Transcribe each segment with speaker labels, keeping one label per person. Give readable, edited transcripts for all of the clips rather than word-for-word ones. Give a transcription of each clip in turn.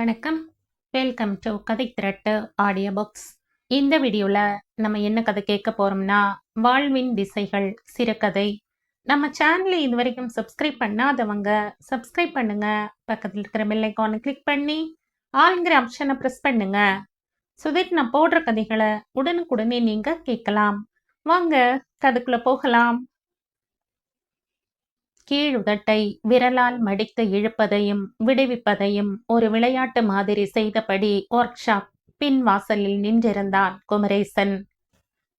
Speaker 1: வணக்கம். Welcome to கதை திரட்டு audio books. இந்த வீடியோவில் நம்ம என்ன கதை கேட்க போகிறோம்னா, வாழ்வின் திசைகள் சிறுகதை. நம்ம சேனலை இது வரைக்கும் சப்ஸ்கிரைப் பண்ணாதவங்க சப்ஸ்கிரைப் பண்ணுங்க. பக்கத்தில் இருக்கிற பெல் ஐக்கானை கிளிக் பண்ணி ஆளுங்கிற ஆப்ஷனை ப்ரெஸ் பண்ணுங்க. சுதேட் நான் போடுற கதைகளை உடனுக்குடனே நீங்கள் கேட்கலாம். வாங்க கதைக்குள்ளே போகலாம். கீழுதட்டை விரலால் மடித்து இழுப்பதையும் விடுவிப்பதையும் ஒரு விளையாட்டு மாதிரி செய்தபடி ஒர்க் ஷாப் பின் வாசலில் நின்றிருந்தான்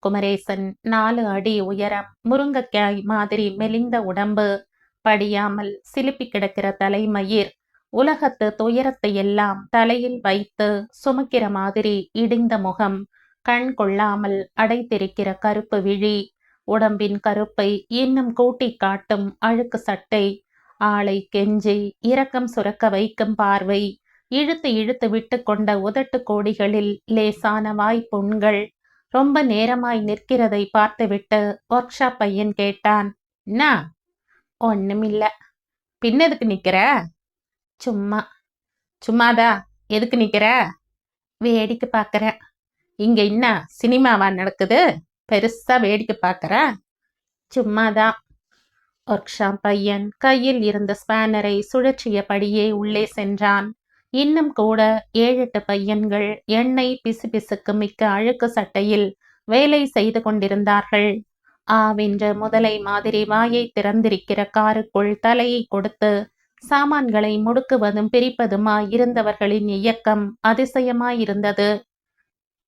Speaker 1: குமரேசன். 4 அடி உயரம், முருங்கைக்காய் மாதிரி மெலிந்த உடம்பு, படியாமல் சிலுப்பி கிடக்கிற தலைமயிர், உலகத்து துயரத்தை எல்லாம் தலையில் வைத்து சுமக்கிற மாதிரி இடிந்த முகம், கண் கொள்ளாமல் அடைத்திருக்கிற கருப்பு விழி, உடம்பின் கருப்பை இன்னும் கூட்டி காட்டும் அழுக்கு சட்டை, ஆளை கெஞ்சி இரக்கம் சுரக்க வைக்கும் பார்வை, இழுத்து இழுத்து விட்டு கொண்ட உதட்டு கோடிகளில் லேசான வாய்ப்புண்கள். ரொம்ப நேரமாய் நிற்கிறதை பார்த்துவிட்டு ஒர்க் ஷாப் பையன் கேட்டான், என்ன? ஒண்ணுமில்ல. பின்ன எதுக்கு நிக்கிற? சும்மா. சும்மாதா? எதுக்கு நிக்கிற? வேடிக்கை பார்க்கறேன். இங்க என்ன சினிமாவா நடக்குது? பெருசா வேடிக்கை பார்க்கற? சும்மாதான். ஒர்க் ஷாப் பையன் கையில் இருந்த ஸ்பேனரை சுழற்றியபடியே உள்ளே சென்றான். இன்னும் கூட 7-8 பையன்கள் எண்ணெய் பிசுபிசுக்கு மிக்க அழுக்கு சட்டையில் வேலை செய்து கொண்டிருந்தார்கள். ஆவென்ற முதலை மாதிரி வாயை திறந்திருக்கிற காருக்குள் தலையை கொடுத்து சாமான்களை முடுக்குவதும் பிரிப்பதுமாய் இருந்தவர்களின் இயக்கம் அதிசயமாயிருந்தது.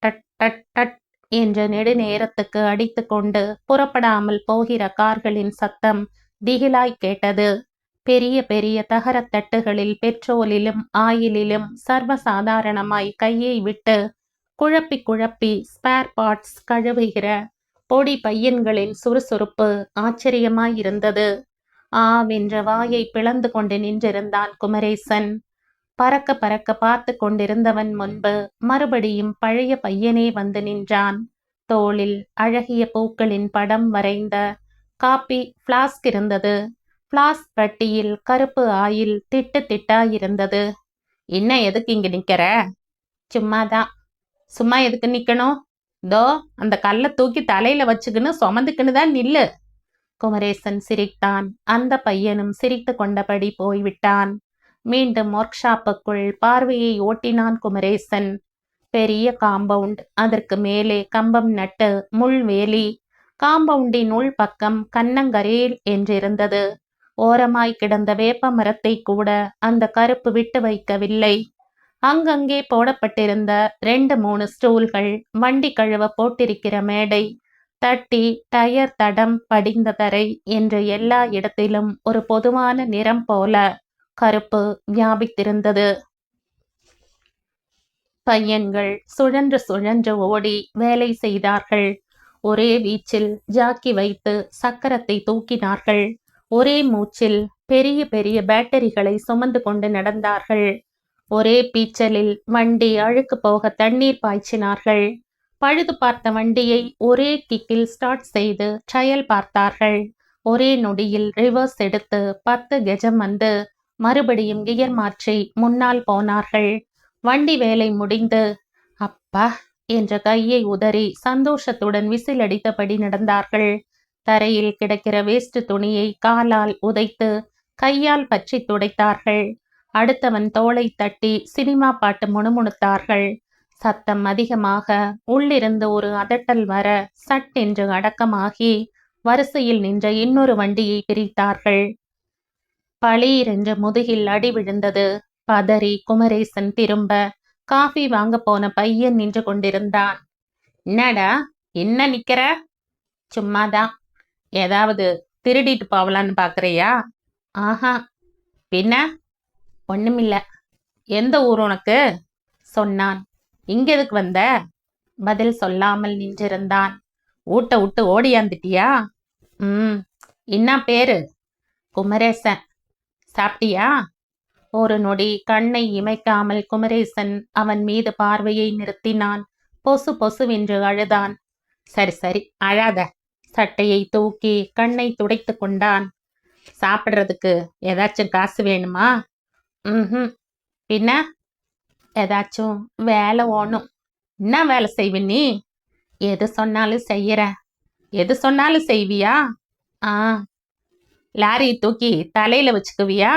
Speaker 1: டட் டட் டட் என்ற நெடுநேரத்துக்கு அடித்து கொண்டு புறப்படாமல் போகிற கார்களின் சத்தம் திகிலாய் கேட்டது. பெரிய பெரிய தகரத்தட்டுகளில் பெட்ரோலிலும் ஆயிலிலும் சர்வசாதாரணமாய் கையை விட்டு குழப்பி குழப்பி ஸ்பேர் பார்ட்ஸ் கழுவுகிற பொடி பையன்களின் சுறுசுறுப்பு ஆச்சரியமாயிருந்தது. ஆவென்ற வாயை பிளந்து கொண்டு நின்றிருந்தான் குமரேசன். பறக்க பறக்க பார்த்து கொண்டிருந்தவன் முன்பு மறுபடியும் பழைய பையனே வந்து நின்றான். தோளில் அழகிய பூக்களின் படம் வரைந்த காப்பி பிளாஸ்க் இருந்தது. பிளாஸ்க் பட்டியில் கருப்பு ஆயில் திட்டு திட்டாயிருந்தது. இன்னும் எதுக்கு இங்க நிக்கிற? சும்மாதான். சும்மா எதுக்கு நிக்கணும்? தோ அந்த கல்லை தூக்கி தலையில வச்சுக்கின்னு சுமந்துக்கின்னு தான் நில்லு. குமரேசன் சிரித்தான். அந்த பையனும் சிரித்து கொண்டபடி போய்விட்டான். மீண்டும் ஒர்க் ஷாப்புக்குள் பார்வையை ஓட்டினான் குமரேசன். பெரிய காம்பவுண்ட், அதற்கு மேலே கம்பம் நட்டு முள்வேலி. காம்பவுண்டின் உள் பக்கம் கண்ணங்கரேல் என்றிருந்தது. ஓரமாய் கிடந்த வேப்ப மரத்தை கூட அந்த கருப்பு விட்டு வைக்கவில்லை. அங்கங்கே போடப்பட்டிருந்த 2-3 ஸ்டூல்கள், வண்டி கழுவ போட்டிருக்கிற மேடை, தட்டி டயர் தடம் படிந்த தரை என்று எல்லா இடத்திலும் ஒரு பொதுவான நிறம் போல கருப்பு வியாபித்திருந்தது. பையன்கள் சுழன்று சுழன்று ஓடி வேலை செய்தார்கள். ஒரே வீச்சில் ஜாக்கி வைத்து சக்கரத்தை தூக்கினார்கள். ஒரே மூச்சில் பெரிய பெரிய பேட்டரிகளை சுமந்து கொண்டு நடந்தார்கள். ஒரே பீச்சலில் வண்டி அழுக்கு போக தண்ணீர் பாய்ச்சினார்கள். பழுது பார்த்த வண்டியை ஒரே கிக்கில் ஸ்டார்ட் செய்து ட்ரையல் பார்த்தார்கள். ஒரே நொடியில் ரிவர்ஸ் எடுத்து 10 கெஜம் வந்து மறுபடியும் கியர் மாற்றி முன்னால் போனார்கள். வண்டி வேலை முடிந்து அப்பா என்ற கையை உதறி சந்தோஷத்துடன் விசிலடித்தபடி நடந்தார்கள். தரையில் கிடக்கிற வேஸ்ட் துணியை காலால் உதைத்து கையால் பற்றி துடைத்தார்கள். அடுத்தவன் தோளை தட்டி சினிமா பாட்டு முணுமுணுத்தார்கள். சத்தம் அதிகமாக உள்ளிருந்து ஒரு அதட்டல் வர சட்டென்று அடக்கமாகி வரிசையில் நின்ற இன்னொரு வண்டியை பிரித்தார்கள். பளீர் என்று முதுகில் அடி விழுந்தது. பதறி குமரேசன் திரும்ப காஃபி வாங்க போன பையன் நின்று கொண்டிருந்தான். என்னடா என்ன நிக்கிற? சும்மாதான். ஏதாவது திருடிட்டு போவலான்னு பாக்குறியா? ஆஹா. பின்ன? ஒண்ணுமில்ல. எந்த ஊர் உனக்கு? சொன்னான். இங்க எதுக்கு வந்த? பதில் சொல்லாமல் நின்றிருந்தான். ஊட்ட விட்டு ஓடியாந்துட்டியா? என்ன பேரு? குமரேசன். சாப்பிட்டியா? ஒரு நொடி கண்ணை இமைக்காமல் குமரேசன் அவன் மீது பார்வையை நிறுத்தினான். பொசு பொசுவென்று அழுதான். சரி சரி அழாத. சட்டையை தூக்கி கண்ணை துடைத்து கொண்டான். சாப்பிட்றதுக்கு ஏதாச்சும் காசு வேணுமா? பின்ன ஏதாச்சும் வேலை ஓணும். என்ன வேலை செய்வ நீ? எது சொன்னாலும் செய்யற. எது சொன்னாலும் செய்வியா? ஆ. லாரி தூக்கி தலையில வச்சுக்குவியா?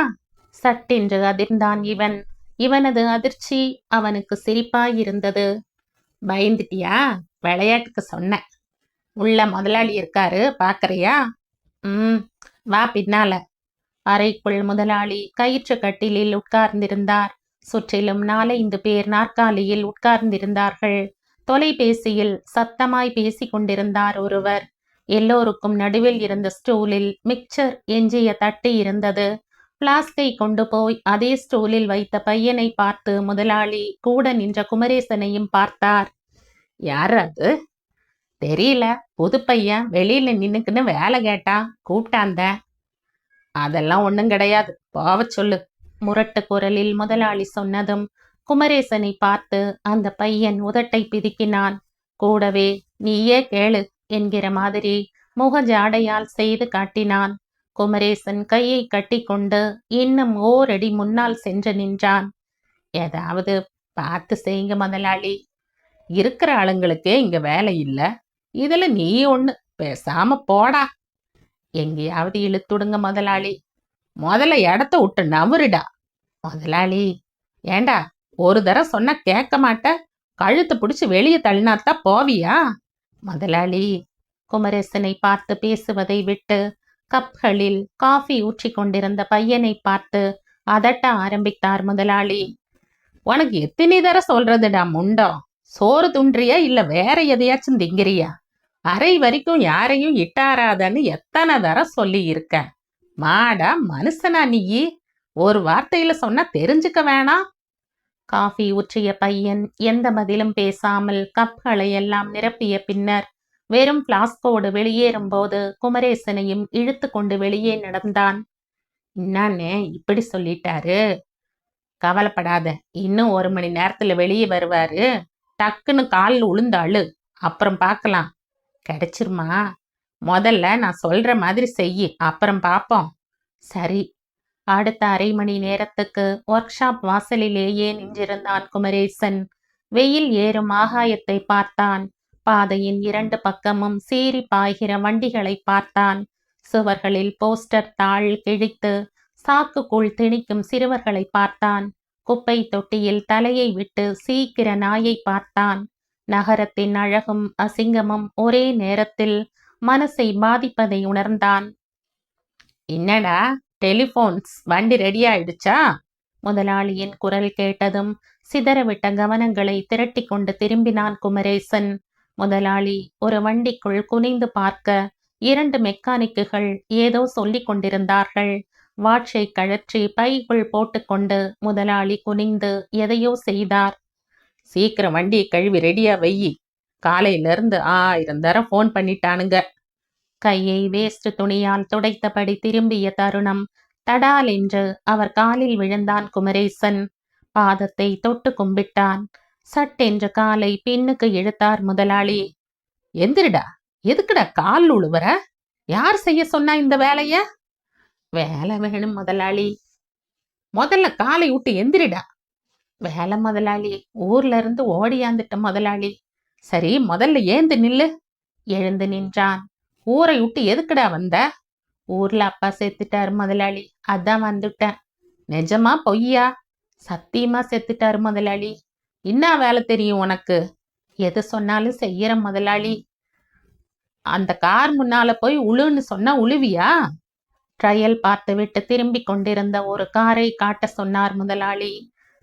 Speaker 1: சட்டென்று அதிர்ந்தான் இவன். இவனது அதிர்ச்சி அவனுக்கு சிரிப்பாயிருந்தது. பயந்துட்டியா? விளையாட்டுக்கு சொன்னேன். உள்ள முதலாளி இருக்காரு, பாக்கறியா? ம், வா பின்னால. அறைக்குள் முதலாளி கயிற்று கட்டிலில் உட்கார்ந்திருந்தார். சுற்றிலும் 4-5 பேர் நாற்காலியில் உட்கார்ந்திருந்தார்கள். தொலைபேசியில் சத்தமாய் பேசிக் கொண்டிருந்தார் ஒருவர். எல்லோருக்கும் நடுவில் இருந்த ஸ்டூலில் மிக்சர் எஞ்சிய தட்டு இருந்தது. பிளாஸ்கை கொண்டு போய் அதே ஸ்டூலில் வைத்த பையனை பார்த்து முதலாளி கூட நின்ற குமரேசனையும் பார்த்தார். யார் அது? தெரியல, புது பையன் வெளியில நின்னுக்குன்னு வேலை கேட்டா கூப்பிட்டாந்த. அதெல்லாம் ஒண்ணும் கிடையாது, போவ சொல்லு. முரட்டு குரலில் முதலாளி சொன்னதும் குமரேசனை பார்த்து அந்த பையன் உதட்டை பிதுக்கினான். கூடவே நீயே கேளு என்கிற மாதிரி முகஜாடையால் செய்து காட்டினான். குமரேசன் கையை கட்டிக்கொண்டு இன்னும் ஓரடி முன்னால் சென்று நின்றான். ஏதாவது பார்த்து செய்யுங்க முதலாளி. இருக்கிற ஆளுங்களுக்கே இங்க வேலை இல்ல, இதுல நீ ஒண்ணு, பேசாம போடா. எங்கேயாவது இழுத்துடுங்க முதலாளி. முதல்ல இடத்த விட்டு நவருடா. முதலாளி, ஏண்டா ஒரு தடவை சொன்னா கேட்க மாட்ட? கழுத்தை பிடிச்சு வெளியே தள்ளினாத்தான் போவியா? முதலாளி குமரேசனை பார்த்து பேசுவதை விட்டு கப்களில் காஃபி ஊற்றி கொண்டிருந்த பையனை பார்த்து அதட்ட ஆரம்பித்தார் முதலாளி. உனக்கு எத்தனை தடவை சொல்றதுடா முண்டம்? சோறு துன்றியா இல்ல வேற எதையாச்சும் திங்கிறியா? அரை வரைக்கும் யாரையும் இட்டாராதன்னு எத்தனை தடவை சொல்லி இருக்க. மாடா மனுஷனா நீ? ஒரு வார்த்தையில சொன்னா தெரிஞ்சுக்க வேணாம்? காஃபி ஊற்றிய பையன் எந்த பதிலும் பேசாமல் கப்களை எல்லாம் நிரப்பிய பின்னர் வெறும் பிளாஸ்கோடு வெளியேறும் போது குமரேசனையும் இழுத்து கொண்டு வெளியே நடந்தான். என்னன்னு இப்படி சொல்லிட்டாரு? கவலைப்படாத, இன்னும் 1 மணி நேரத்துல வெளியே வருவாரு. டக்குன்னு காலில் உளுந்தாளு, அப்புறம் பார்க்கலாம். கிடைச்சிருமா? முதல்ல நான் சொல்ற மாதிரி செய்யி, அப்புறம் பார்ப்போம். சரி. அடுத்த அரை மணி நேரத்துக்கு ஒர்க் ஷாப் வாசலிலேயே நின்றிருந்தான் குமரேசன். வெயில் ஏறும் ஆகாயத்தை பார்த்தான். பாதையின் 2 பக்கமும் சீறி பாய்கிற வண்டிகளை பார்த்தான். சுவர்களில் போஸ்டர் தாள் கிழித்து சாக்குக்குள் திணிக்கும் சிறுவர்களை பார்த்தான். குப்பை தொட்டியில் தலையை விட்டு சீக்கிர நாயை பார்த்தான். நகரத்தின் அழகும் அசிங்கமும் ஒரே நேரத்தில் மனசை பாதிப்பதை உணர்ந்தான். என்னடா டெலிபோன்ஸ் வண்டி ரெடி ஆயிடுச்சா? முதலாளியின் குரல் கேட்டதும் சிதறவிட்ட கவனங்களை திரட்டி கொண்டு திரும்பினான் குமரேசன். முதலாளி ஒரு வண்டிக்குள் குனிந்து பார்க்க 2 மெக்கானிக்குகள் ஏதோ சொல்லிக் கொண்டிருந்தார்கள். வாட்சை கழற்றி பைக்குள் போட்டுக்கொண்டு முதலாளி குனிந்து எதையோ செய்தார். சீக்கிரம் வண்டியை கழுவி ரெடியா வையி. காலையில இருந்து 1000 தரம் போன் பண்ணிட்டானுங்க. கையை வேஸ்ட் துணியால் துடைத்தபடி திரும்பிய தருணம் தடால் என்று அவர் காலில் விழுந்தான் குமரேசன். பாதத்தை தொட்டு கும்பிட்டான். சட்டென்று காலை பின்னுக்கு இழுத்தார் முதலாளி. எந்திரிடா, எதுக்குடா கால் உழுவுற? யார் செய்ய சொன்னா இந்த வேலைய? வேலை வேணும் முதலாளி. முதல்ல காலை விட்டு எந்திரிடா. வேலை முதலாளி, ஊர்ல இருந்து ஓடியாந்துட்ட முதலாளி. சரி, முதல்ல ஏந்து நில்லு. எழுந்து நின்றான். ஊரை விட்டு எதுக்குடா வந்த? ஊர்ல அப்பா செத்துட்டாரு முதலாளி, அதான் வந்துட்டேன். நிஜமா பொய்யா? சத்தியமா செத்துட்டாரு முதலாளி. என்ன வேலை தெரியும் உனக்கு? எது சொன்னாலும் செய்யற முதலாளி. அந்த கார் முன்னால போய் உழுன்னு சொன்னா உழுவியா? ட்ரையல் பார்த்துவிட்டு திரும்பி கொண்டிருந்த ஒரு காரை காட்ட சொன்னார் முதலாளி.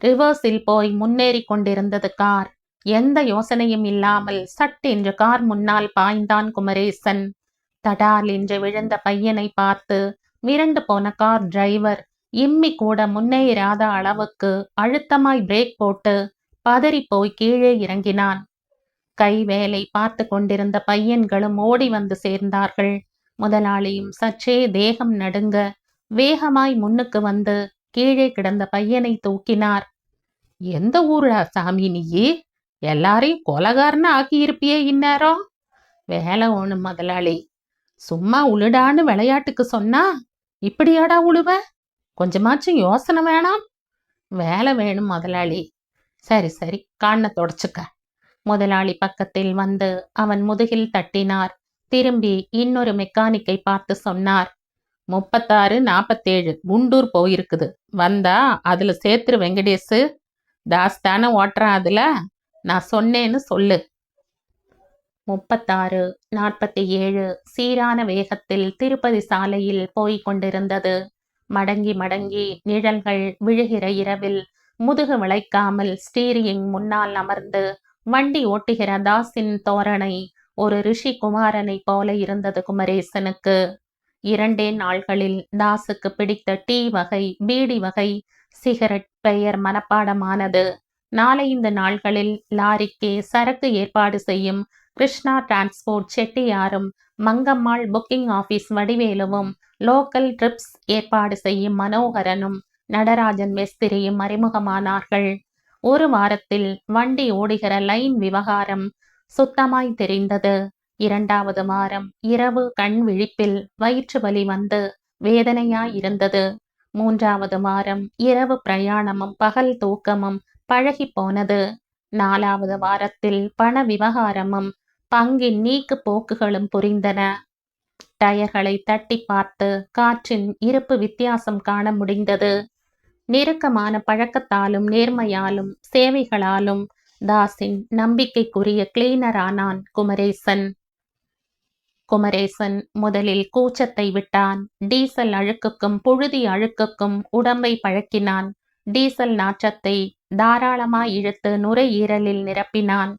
Speaker 1: ரிவர்ஸில் போய் முன்னேறி கொண்டிருந்தது கார். எந்த யோசனையும் இல்லாமல் சட்டென்று கார் முன்னால் பாய்ந்தான் குமரேசன். தடால் என்று விழுந்த பையனை பார்த்து மிரண்டு போன கார் டிரைவர் இம்மி கூட முன்னேறாத அளவுக்கு அழுத்தமாய் பிரேக் போட்டு பதறி போய் கீழே இறங்கினான். கை வேலை பார்த்து கொண்டிருந்த பையன்களும் ஓடி வந்து சேர்ந்தார்கள். முதலாளியும் சற்றே தேகம் நடுங்க வேகமாய் முன்னுக்கு வந்து கீழே கிடந்த பையனை தூக்கினார். எந்த ஊருடா சாமி நீயே? எல்லாரையும் கொலகாரன்னு ஆக்கியிருப்பியே இந்நேரம். வேலை ஒண்ணு முதலாளி. சும்மா உழுடான்னு விளையாட்டுக்கு சொன்னா இப்படியாடா உழுவ? கொஞ்சமாச்சும் யோசனை வேணாம்? வேலை வேணும் முதலாளி. சரி சரி, காண்ண தொடச்சுக்க. முதலாளி பக்கத்தில் வந்து அவன் முதுகில் தட்டினார். திரும்பி இன்னொரு மெக்கானிக்கை பார்த்து சொன்னார், 36 47 குண்டூர் போயிருக்குது. வந்தா அதுல சேத்துரு வெங்கடேசு. தாஸ் தானே ஓட்டுறான் அதுல. நான் சொன்னேன்னு சொல்லு. 36 47 சீரான வேகத்தில் திருப்பதி சாலையில் போய்க் கொண்டிருந்தது. மடங்கி மடங்கி நிழல்கள் விழுகிற இரவில் முதுகு விளைக்காமல் ஸ்டீரிங் முன்னால் அமர்ந்து வண்டி ஓட்டுகிற தாஸின் தோரணை ஒரு ரிஷி குமாரனை போல இருந்தது குமரேசனுக்கு. 2 நாள்களில் தாஸுக்கு பிடித்த டீ வகை, பீடி வகை, சிகரெட் பெயர் மனப்பாடமானது. 4-5 நாள்களில் லாரிக்கு சரக்கு ஏற்பாடு செய்யும் கிருஷ்ணா டிரான்ஸ்போர்ட் செட்டியாரும், மங்கம்மாள் புக்கிங் ஆபீஸ் வடிவேலுவும், லோக்கல் ட்ரிப்ஸ் ஏற்பாடு செய்யும் மனோகரனும், நடராஜன் மேஸ்திரியும் அறிமுகமானார்கள். 1 வாரத்தில் வண்டி ஓடுகிற லைன் விவகாரம் சுத்தமாய் தெரிந்தது. 2வது வாரம் இரவு கண் விழிப்பில் வயிற்று வலி வந்து வேதனையாயிருந்தது. 3வது வாரம் இரவு பிரயாணமும் பகல் தூக்கமும் பழகி போனது. 4வது வாரத்தில் பண விவகாரமும் பங்கின் நீக்கு போக்குகளும் புரிந்தன. டயர்களை தட்டி பார்த்து காற்றின் இருப்பு வித்தியாசம் காண முடிந்தது. நெருக்கமான பழக்கத்தாலும் நேர்மையாலும் சேவைகளாலும் தாஸின் நம்பிக்கைக்குரிய கிளீனரானான் குமரேசன். குமரேசன் முதலில் கூச்சத்தை விட்டான். டீசல் அழுக்குக்கும் புழுதி அழுக்குக்கும் உடம்பை பழக்கினான். டீசல் நாற்றத்தை தாராளமாய் இழுத்து நுரையீரலில் நிரப்பினான்.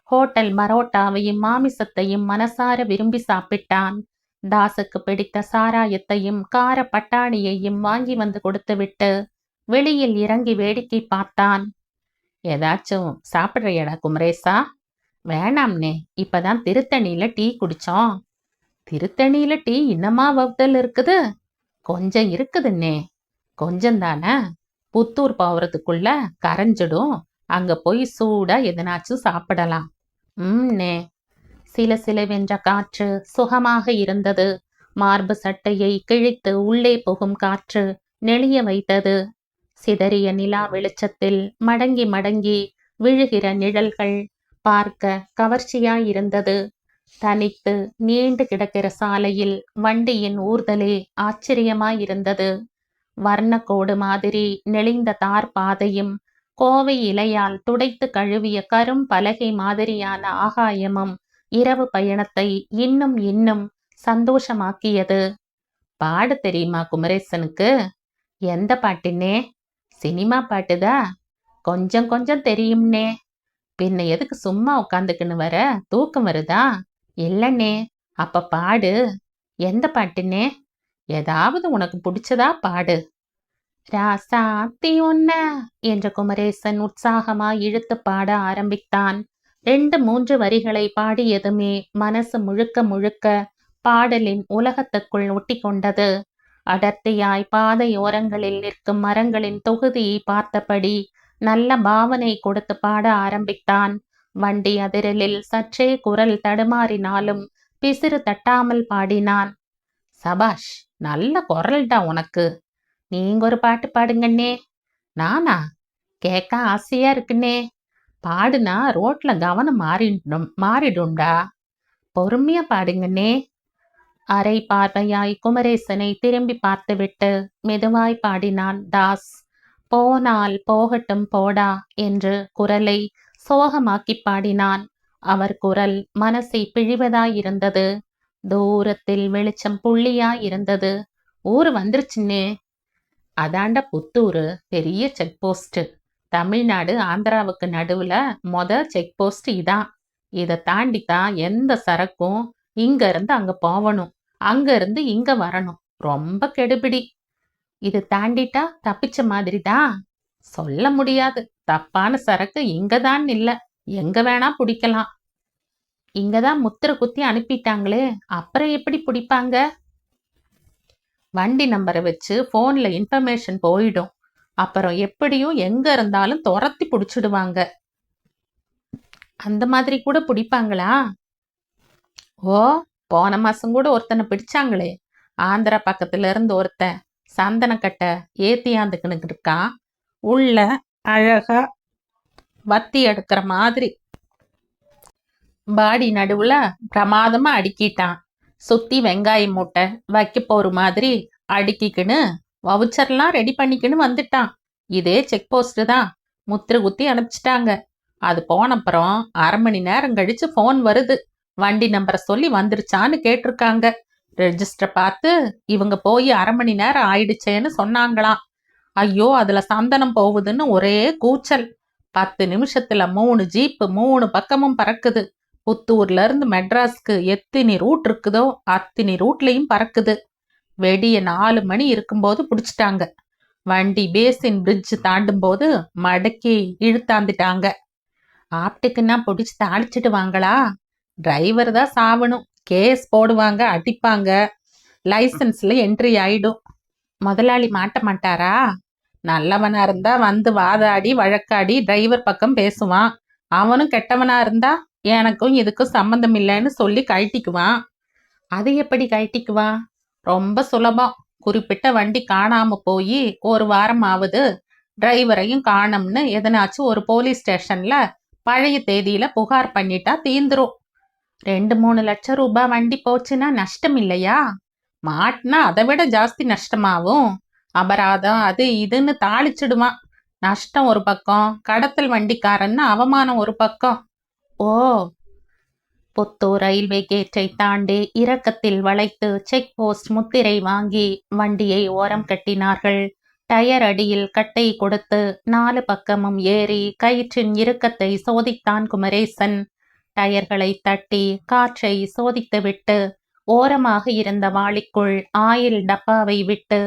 Speaker 1: ஹோட்டல் பரோட்டாவையும் மாமிசத்தையும் மனசார விரும்பி சாப்பிட்டான். தாஸுக்கு பிடித்த சாராயத்தையும் கார பட்டாணியையும் வாங்கி வந்து கொடுத்துவிட்டு வெளியில் இறங்கி வேடிக்கை பார்த்தான். ஏதாச்சும் சாப்பிட்றியடா குமரேசா? வேணாம்னே, இப்பதான் திருத்தணியில டீ குடிச்சோம். திருத்தணியில டீ இன்னமா வவுத்தல் இருக்குது? கொஞ்சம் இருக்குதுன்னே. கொஞ்சந்தானே, புத்தூர் போகிறதுக்குள்ள கரைஞ்சிடும். அங்க போய் சூடா எதனாச்சும் சாப்பிடலாம். நே. சில சிலவென்ற காற்று சுகமாக இருந்தது. மார்பு சட்டையை கிழித்து உள்ளே புகும் காற்று நெளிய வைத்தது. சிதறிய நிலா வெளிச்சத்தில் மடங்கி மடங்கி விழுகிற நிழல்கள் பார்க்க கவர்ச்சியாயிருந்தது. தனித்து நீண்டு கிடக்கிற சாலையில் வண்டியின் ஊர்தலே ஆச்சரியமாயிருந்தது. வர்ணக்கோடு மாதிரி நெளிந்த தார் பாதையும் கோவை இலையால் துடைத்து கழுவிய கரும் பலகை மாதிரியான ஆகாயமும் இரவு பயணத்தை இன்னும் இன்னும் சந்தோஷமாக்கியது. பாடு தெரியுமா குமரேசனுக்கு? எந்த பாட்டுன்னே? சினிமா பாட்டுதா? கொஞ்சம் கொஞ்சம் தெரியும்னே. பின்ன எதுக்கு சும்மா உட்காந்துக்குன்னு வர? தூக்கம் வருதா? இல்லண்ணே. அப்ப பாடு. எந்த பாட்டுன்னே? ஏதாவது உனக்கு பிடிச்சதா பாடு. ராசாத்தி ஒன்ன என்ற குமரேசன் உற்சாகமாய் இழுத்து பாட ஆரம்பித்தான். 2-3 வரிகளை பாடியதுமே மனசு முழுக்க முழுக்க பாடலின் உலகத்துக்குள் ஒட்டி கொண்டது. அடர்த்தியாய் பாதையோரங்களில் நிற்கும் மரங்களின் தொகுதியை பார்த்தபடி நல்ல பாவனை கொடுத்து பாட ஆரம்பித்தான். வண்டி அதிரலில் சற்றே குரல் தடுமாறினாலும் பிசிறு தட்டாமல் பாடினான். சபாஷ், நல்ல குரல்டா உனக்கு. நீங்க ஒரு பாட்டு பாடுங்கண்ணே. நானா? கேட்க ஆசையா இருக்குன்னே. பாடுனா ரோட்ல கவனம் மாறிடும்டா. பொறுமையா பாடுங்கண்ணே. அரை பார்வையாய் குமரேசனை திரும்பி பார்த்துவிட்டு மெதுவாய் பாடினான் தாஸ். போனால் போகட்டும் போடா என்று குரலை சோகமாக்கி பாடினான். அவர் குரல் மனசை பிழிவதாயிருந்தது. தூரத்தில் வெளிச்சம் புள்ளியாயிருந்தது. ஊரு வந்துருச்சுன்னே. அதாண்ட புத்தூரு பெரிய செக் போஸ்ட். தமிழ்நாடு ஆந்திராவுக்கு நடுவுல செக் போஸ்ட் இதான். இதை தாண்டித்தான் எந்த சரக்கும் இங்க இருந்து அங்க போகணும், அங்க இருந்து இங்க வரணும். ரொம்ப கெடுபிடி. இது தாண்டிட்டா தப்பிச்ச மாதிரி தான். சொல்ல முடியாது. தப்பான சரக்கு இங்கதான் இல்ல, எங்க வேணா பிடிக்கலாம். இங்கதான் முத்திர குத்தி அனுப்பிட்டாங்களே, அப்புறம் எப்படி பிடிப்பாங்க? வண்டி நம்பரை வச்சு போன்ல இன்ஃபர்மேஷன் போயிடும். அப்புறம் எப்படியும் எங்க இருந்தாலும் துரத்தி பிடிச்சிடுவாங்க. அந்த மாதிரி கூட பிடிப்பாங்களா? ஓ, போன மாசம் கூட ஒருத்தனை பிடிச்சாங்களே. ஆந்திரா பக்கத்துல இருந்து ஒருத்தன் சந்தனக்கட்டை ஏத்தியாந்துக்குன்னு இருக்கான். உள்ள அழகா வத்தி எடுக்கிற மாதிரி பாடி நடுவுல பிரமாதமா அடுக்கிட்டான். சுத்தி வெங்காய மூட்டை வைக்க போற மாதிரி அடுக்கிக்கின்னு வவுச்சர்லாம் ரெடி பண்ணிக்கின்னு வந்துட்டான். இதே செக் போஸ்ட் தான். முத்திரை குத்தி அனுப்பிச்சிட்டாங்க. அது போனப்புறம் 1/2 மணி நேரம் கழிச்சு ஃபோன் வருது. வண்டி நம்பரை சொல்லி வந்துருச்சான்னு கேட்டிருக்காங்க. ரெஜிஸ்டர் பார்த்து இவங்க போய் 1/2 மணி நேரம் ஆயிடுச்சேன்னு சொன்னாங்களாம். ஐயோ, அதுல சந்தனம் போகுதுன்னு ஒரே கூச்சல். 10 நிமிஷத்துல 3 ஜீப்பு 3 பக்கமும் பறக்குது. புத்தூர்ல இருந்து மெட்ராஸ்க்கு எத்தனை ரூட் இருக்குதோ அத்தனை ரூட்லயும் பறக்குது. வெடிய 4 மணி இருக்கும்போது பிடிச்சிட்டாங்க. வண்டி பேசின் பிரிட்ஜ் தாண்டும் போது மடக்கி இழுத்தாந்துட்டாங்க. ஆப்டுக்குன்னா பிடிச்சி தாளிச்சிடுவாங்களா? டிரைவர் தான் சாவணும். கேஸ் போடுவாங்க, அடிப்பாங்க. லைசன்ஸ்ல என்ட்ரி ஆயிடும். முதலாளி மாட்ட மாட்டாரா? நல்லவனா இருந்தா வந்து வாதாடி வழக்காடி டிரைவர் பக்கம் பேசுவான். அவனும் கெட்டவனா இருந்தா எனக்கும் இதுக்கும் சம்மந்தம் இல்லைன்னு சொல்லி கழட்டிக்குவான். அது எப்படி கழட்டிக்குவான்? ரொம்ப சுலபம். குறிப்பிட்ட வண்டி காணாம போய் 1 வாரம் ஆகுது, டிரைவரையும் காணோம்னு எதனாச்சும் ஒரு போலீஸ் ஸ்டேஷன்ல பழைய தேதியில புகார் பண்ணிட்டா தீந்துரும். 2-3 லட்சம் ரூபாய் வண்டி போச்சுன்னா நஷ்டம் இல்லையா? மாட்டினா அதை விட ஜாஸ்தி நஷ்டமாகும். அபராதம் அது இதுன்னு தாளிச்சிடுவான். நஷ்டம் ஒரு பக்கம், கடத்தல் வண்டிக்காரன்னு அவமானம் ஒரு பக்கம். ஓ! புத்தூர் ரயில்வே கேட்டை தாண்டி இறக்கத்தில் வளைத்து செக் போஸ்ட் முத்திரை வாங்கி வண்டியை ஓரம் கட்டினார்கள். டயர் அடியில் கட்டை கொடுத்து 4 பக்கமும் ஏறி கயிற்றின் இறுக்கத்தை சோதித்தான் குமரேசன். டயர்களை தட்டி காற்றை சோதித்துவிட்டு ஓரமாக இருந்த வாளிக்குள் ஆயில் டப்பாவை விட்டு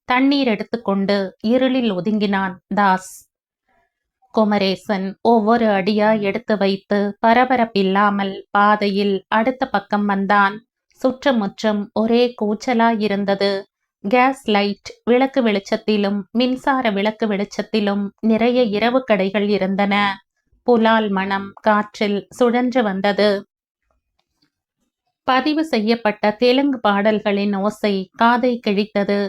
Speaker 1: தண்ணீர் எடுத்துக்கொண்டு இருளில் ஒதுங்கினான் தாஸ். குமரேசன் ஒவ்வொரு அடியா எடுத்து வைத்து பரபரப்பில்லாமல் பாதையில் அடுத்த பக்கம் வந்தான். சுற்றுமுற்றும் ஒரே கூச்சலாயிருந்தது. கேஸ் லைட் விளக்கு வெளிச்சத்திலும் மின்சார விளக்கு வெளிச்சத்திலும் நிறைய இரவு கடைகள் இருந்தன. புலால் மணம் காற்றில் சுழன்று வந்தது. பதிவு செய்யப்பட்ட தெலுங்கு பாடல்களின் ஓசை காதை கிழித்தது.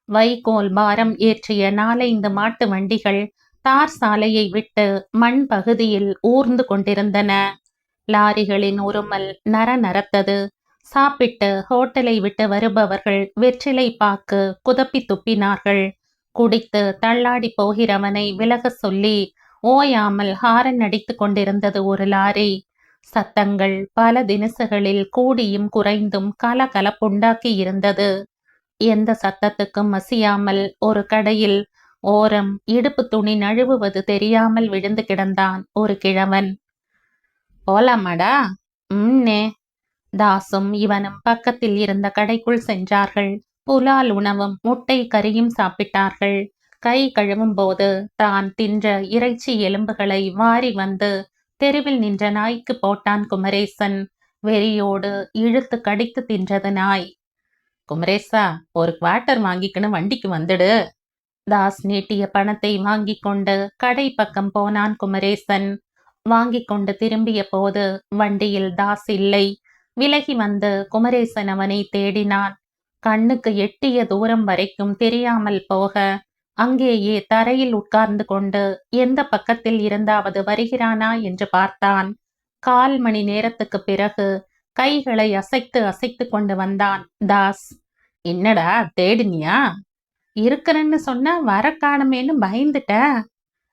Speaker 1: வைக்கோல் பாரம் ஏற்றிய 4-5 மாட்டு வண்டிகள் தார் சாலையை விட்டு மண் பகுதியில் ஊர்ந்து கொண்டிருந்தன. லாரிகளின் உருமல் நரநரத்தது. சாப்பிட்டு ஹோட்டலை விட்டு வருபவர்கள் வெற்றிலை பாக்கு குதப்பி துப்பினார்கள். குடித்து தள்ளாடி போகிறவனை விலக சொல்லி ஓயாமல் ஹாரன் அடித்து கொண்டிருந்தது ஒரு லாரி. சத்தங்கள் பல தினசுகளில் கூடியும் குறைந்தும் கலகலப்புண்டாக்கி இருந்தது. எந்த சத்தத்துக்கும் மசியாமல் ஒரு கடையில் ஓரம் இடுப்பு துணி நழுவுவது தெரியாமல் விழுந்து கிடந்தான் ஒரு கிழவன். போலாமாடா? நே. தாசும் இவனும் பக்கத்தில் இருந்த கடைக்குள் சென்றார்கள். புலால் உணவும் முட்டை கறியும் சாப்பிட்டார்கள். கை கழுவும் போது தான் தின்ற இறைச்சி எலும்புகளை வாரி வந்து தெருவில் நின்ற நாய்க்கு போட்டான் குமரேசன். வெறியோடு இழுத்து கடித்து தின்றது நாய். குமரேசா, ஒரு குவார்ட்டர் வாங்கிக்கின்னு வண்டிக்கு வந்துடு. தாஸ் நீட்டிய பணத்தை வாங்கி கொண்டு கடை பக்கம் போனான் குமரேசன். வாங்கி கொண்டு திரும்பிய போது வண்டியில் தாஸ் இல்லை. விலகி வந்து குமரேசன் அவனை தேடினான். கண்ணுக்கு எட்டிய தூரம் வரைக்கும் தெரியாமல் போக அங்கேயே தரையில் உட்கார்ந்து கொண்டு எந்த பக்கத்தில் இருந்தாவது வருகிறானா என்று பார்த்தான். 1/4 மணி நேரத்துக்கு பிறகு கைகளை அசைத்து அசைத்து கொண்டு வந்தான் தாஸ். என்னடா தேடினியா? இருக்கிறன்னு சொன்ன வர காணமேன்னு பயந்துட்ட.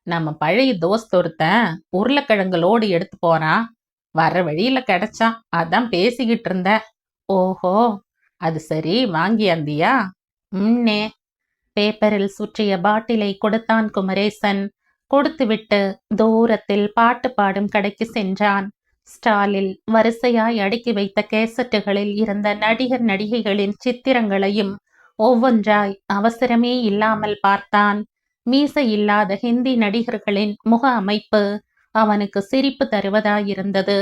Speaker 1: நம்ம பழைய தோஸ்த் ஒருத்தன் உருளைக்கிழங்கு லோடு எடுத்து போறான். வர வழியில கிடைச்சான். அதான் பேசிக்கிட்டு இருந்த. ஓஹோ, அது சரி, வாங்கியாந்தியா? நே. பேப்பரில் சுற்றிய பாட்டிலை கொடுத்தான் குமரேசன். கொடுத்துவிட்டு தூரத்தில் பாட்டு பாடும் கடைக்கு சென்றான். ஸ்டாலில் வரிசையாய் அடுக்கி வைத்த கேசட்டுகளில் இருந்த நடிகர் நடிகைகளின் சித்திரங்களையும் ஒவ்வொன்றாய் அவசரமே இல்லாமல் பார்த்தான். மீசை இல்லாத ஹிந்தி நடிகர்களின் முக அமைப்பு அவனுக்கு சிரிப்பு தருவதாயிருந்தது.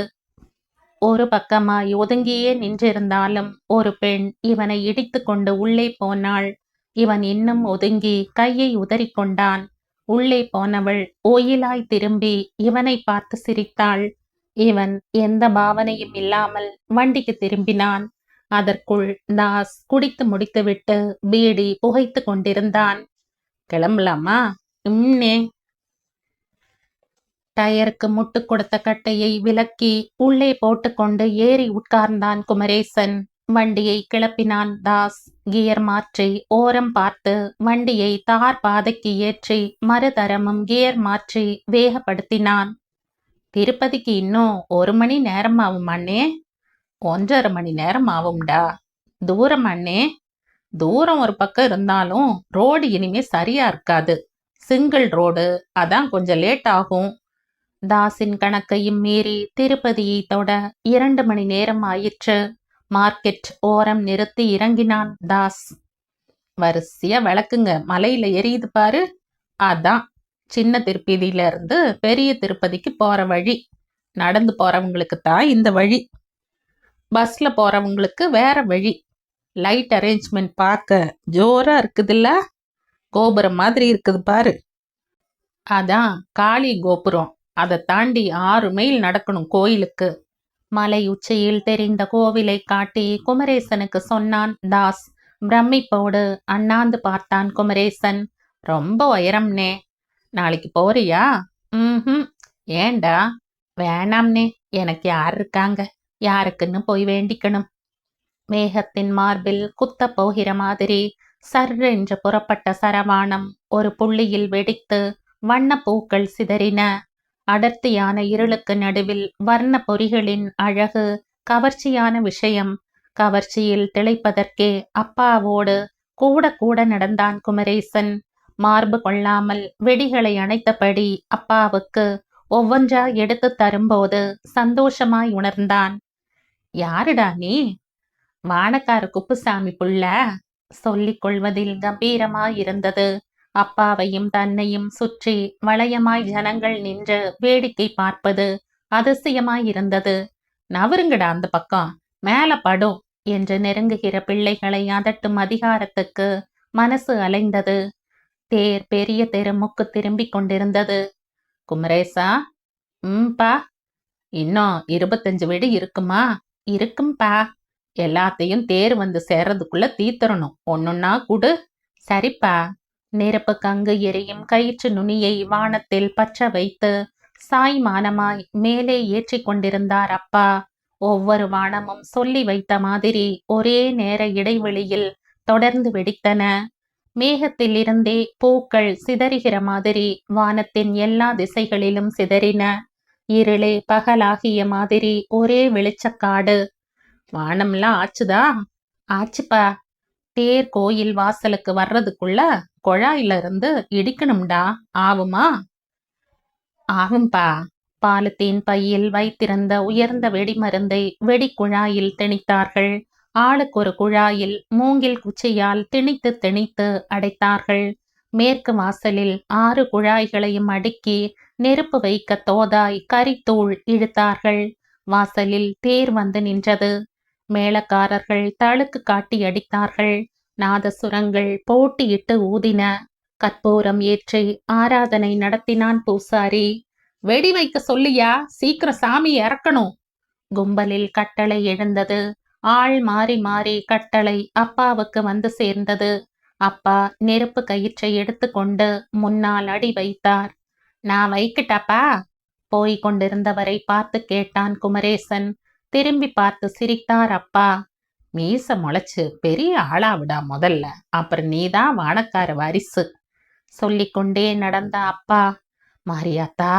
Speaker 1: ஒரு பக்கமாய் ஒதுங்கியே நின்றிருந்தாலும் ஒரு பெண் இவனை இடித்து கொண்டு உள்ளே போனாள். இவன் இன்னும் ஒதுங்கி கையை உதறிக்கொண்டான். உள்ளே போனவள் ஓயிலாய் திரும்பி இவனை பார்த்து சிரித்தாள். இவன் எந்த பாவனையும் இல்லாமல் வண்டிக்கு திரும்பினான். அதற்குள் தாஸ் குடித்து முடித்துவிட்டு பீடி புகைத்து கொண்டிருந்தான். கிளம்பலாமா? நே. டயருக்கு முட்டு கொடுத்த கட்டையை விலக்கி உள்ளே போட்டுக்கொண்டு ஏறி உட்கார்ந்தான் குமரேசன். வண்டியை கிளப்பினான் தாஸ். கியர் மாற்றி ஓரம் பார்த்து வண்டியை தார் பாதைக்கு ஏற்றி மறுதரமும் கியர் மாற்றி வேகப்படுத்தினான். திருப்பதிக்கு இன்னும் 1 மணி நேரம் ஆகும் அண்ணே. 1.5 மணி நேரம் ஆகும்டா. தூரம் அண்ணே. தூரம் ஒரு பக்கம் இருந்தாலும் ரோடு இனிமே சரியா இருக்காது. சிங்கிள் ரோடு, அதான் கொஞ்சம் லேட் ஆகும். தாஸின் கணக்கையும் மீறி திருப்பதியை தொட 2 மணி நேரம் ஆயிற்று. மார்க்கெட் ஓரம் நிறுத்தி இறங்கினான் தாஸ். வரிசையா விளக்குங்க மலையில எரியுது பாரு, அதான் சின்ன திருப்பதியில இருந்து பெரிய திருப்பதிக்கு போற வழி. நடந்து போறவங்களுக்கு தான் இந்த வழி, பஸ்ல போறவங்களுக்கு வேற வழி. லைட் அரேஞ்ச்மெண்ட் பார்க்க ஜோரா இருக்குதுல்ல, கோபுரம் மாதிரி இருக்குது பாரு. அதான் காளி கோபுரம். அதை தாண்டி 6 மைல் நடக்கணும் கோயிலுக்கு. மலை உச்சியில் தெரிந்த கோவிலை காட்டி குமரேசனுக்கு சொன்னான் தாஸ். பிரமிப்போடு அண்ணாந்து பார்த்தான் குமரேசன். ரொம்ப உயரம்னே. நாளைக்கு போறியா? ஏண்டா? வேணாம்னே, எனக்கு யார் இருக்காங்க, யாருக்குன்னு போய் வேண்டிக்கணும். மேகத்தின் மார்பில் குத்த போகிற மாதிரி சர்ரென்று புறப்பட்ட சரவாணம் ஒரு புள்ளியில் வெடித்து வண்ண பூக்கள் சிதறின. அடர்த்தியான இருளுக்கு நடுவில் வர்ண பொறிகளின் அழகு கவர்ச்சியான விஷயம். கவர்ச்சியில் திளைப்பதற்கே அப்பாவோடு கூட கூட நடந்தான் குமரேசன். மார்பு கொள்ளாமல் வெடிகளை அணைத்தபடி அப்பாவுக்கு ஒவ்வொன்றா எடுத்து தரும்போது சந்தோஷமாய் உணர்ந்தான். யாருடா நீ? வானக்கார குப்புசாமி புள்ள. சொல்லிக் கொள்வதில் கம்பீரமாயிருந்தது. அப்பாவையும் தன்னையும் சுற்றி வளையமாய் ஜனங்கள் நின்று வேடிக்கை பார்ப்பது அதிசயமாயிருந்தது. நவருங்கடா அந்த பக்கம், மேல படும் என்று நெருங்குகிற பிள்ளைகளை அதட்டும் அதிகாரத்துக்கு மனசு அலைந்தது. தேர் பெரிய தெருமுக்கு திரும்பிக் கொண்டிருந்தது. குமரேசா? பா. இன்னும் 25 வெடி இருக்குமா? இருக்கும்பா. எல்லாத்தையும் தேர் வந்து சேர்றதுக்குள்ள தீத்தரணும். ஒன்னொன்னா கூடு. சரிப்பா. நெருப்பு கங்கு எரியும் கயிற்று நுனியை வானத்தில் பற்ற வைத்து சாய்மானமாய் மேலே ஏற்றி கொண்டிருந்தார் அப்பா. ஒவ்வொரு வானமும் சொல்லி வைத்த மாதிரி ஒரே நேர இடைவெளியில் தொடர்ந்து வெடித்தன. மேகத்தில் இருந்தே பூக்கள் சிதறுகிற மாதிரி வானத்தின் எல்லா திசைகளிலும் சிதறின. இருளே பகலாகிய மாதிரி ஒரே வெளிச்சக்காடு. வானம்லாம் ஆச்சுதா? ஆச்சுப்பா. தேர் கோயில் வாசலுக்கு வர்றதுக்குள்ள குழாயில இருந்து இடிக்கணும்டா. ஆவுமா? ஆகும்பா. பாலித்தீன் பையில் வைத்திருந்த உயர்ந்த வெடிமருந்தை வெடிக்குழாயில் திணித்தார்கள். ஆளுக்கு ஒரு குழாயில் மூங்கில் குச்சியால் திணித்து திணித்து அடைத்தார்கள். மேற்கு வாசலில் 6 குழாய்களையும் அடுக்கி நெருப்பு வைக்க தோதாய் கரித்தூள் இழுத்தார்கள். வாசலில் தேர் வந்து நின்றது. மேளக்காரர்கள் தழுக்கு காட்டி அடித்தார்கள். நாதசுரங்கள் போட்டியிட்டு ஊதின. கற்பூரம் ஏற்றி ஆராதனை நடத்தினான் பூசாரி. வெடி வைக்க சொல்லியா, சீக்கிரம் சாமி இறக்கணும். கும்பலில் கட்டளை எழுந்தது. ஆள் மாறி மாறி கட்டளை அப்பாவுக்கு வந்து சேர்ந்தது. அப்பா நெருப்பு கயிற்றை எடுத்துக்கொண்டு முன்னால் அடி வைத்தார். நான் வைக்கிட்டாப்பா? போய் கொண்டிருந்தவரை பார்த்து கேட்டான் குமரேசன். திரும்பி பார்த்து சிரித்தார் அப்பா. மீச முளைச்சு பெரிய ஆளாவிடா முதல்ல, அப்புறம் நீதான் வானக்கார வாரிசு. சொல்லிக்கொண்டே நடந்த அப்பா, மாரியாத்தா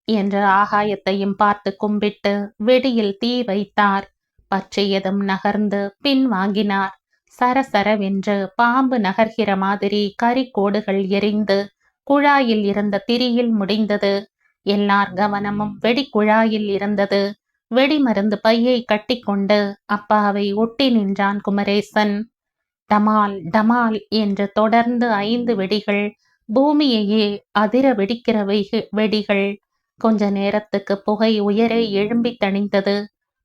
Speaker 1: என்று ஆகாயத்தையும் பார்த்து கும்பிட்டு வெடியில் தீ வைத்தார். பற்றியதும் நகர்ந்து பின் வாங்கினார். சரசரவென்று பாம்பு நகர்கிற மாதிரி கரிக்கோடுகள் எரிந்து குழாயில் இருந்த திரியில் முடிந்தது. எல்லார் கவனமும் வெடி குழாயில் இருந்தது. வெடிமருந்து பையை கட்டிக்கொண்டு அப்பாவை ஒட்டி நின்றான் குமரேசன். டமால் டமால் என்று தொடர்ந்து 5 வெடிகள், பூமியையே அதிர வெடிக்கிற வெடிகள். கொஞ்ச நேரத்துக்கு புகை உயரே எழும்பி தணிந்தது.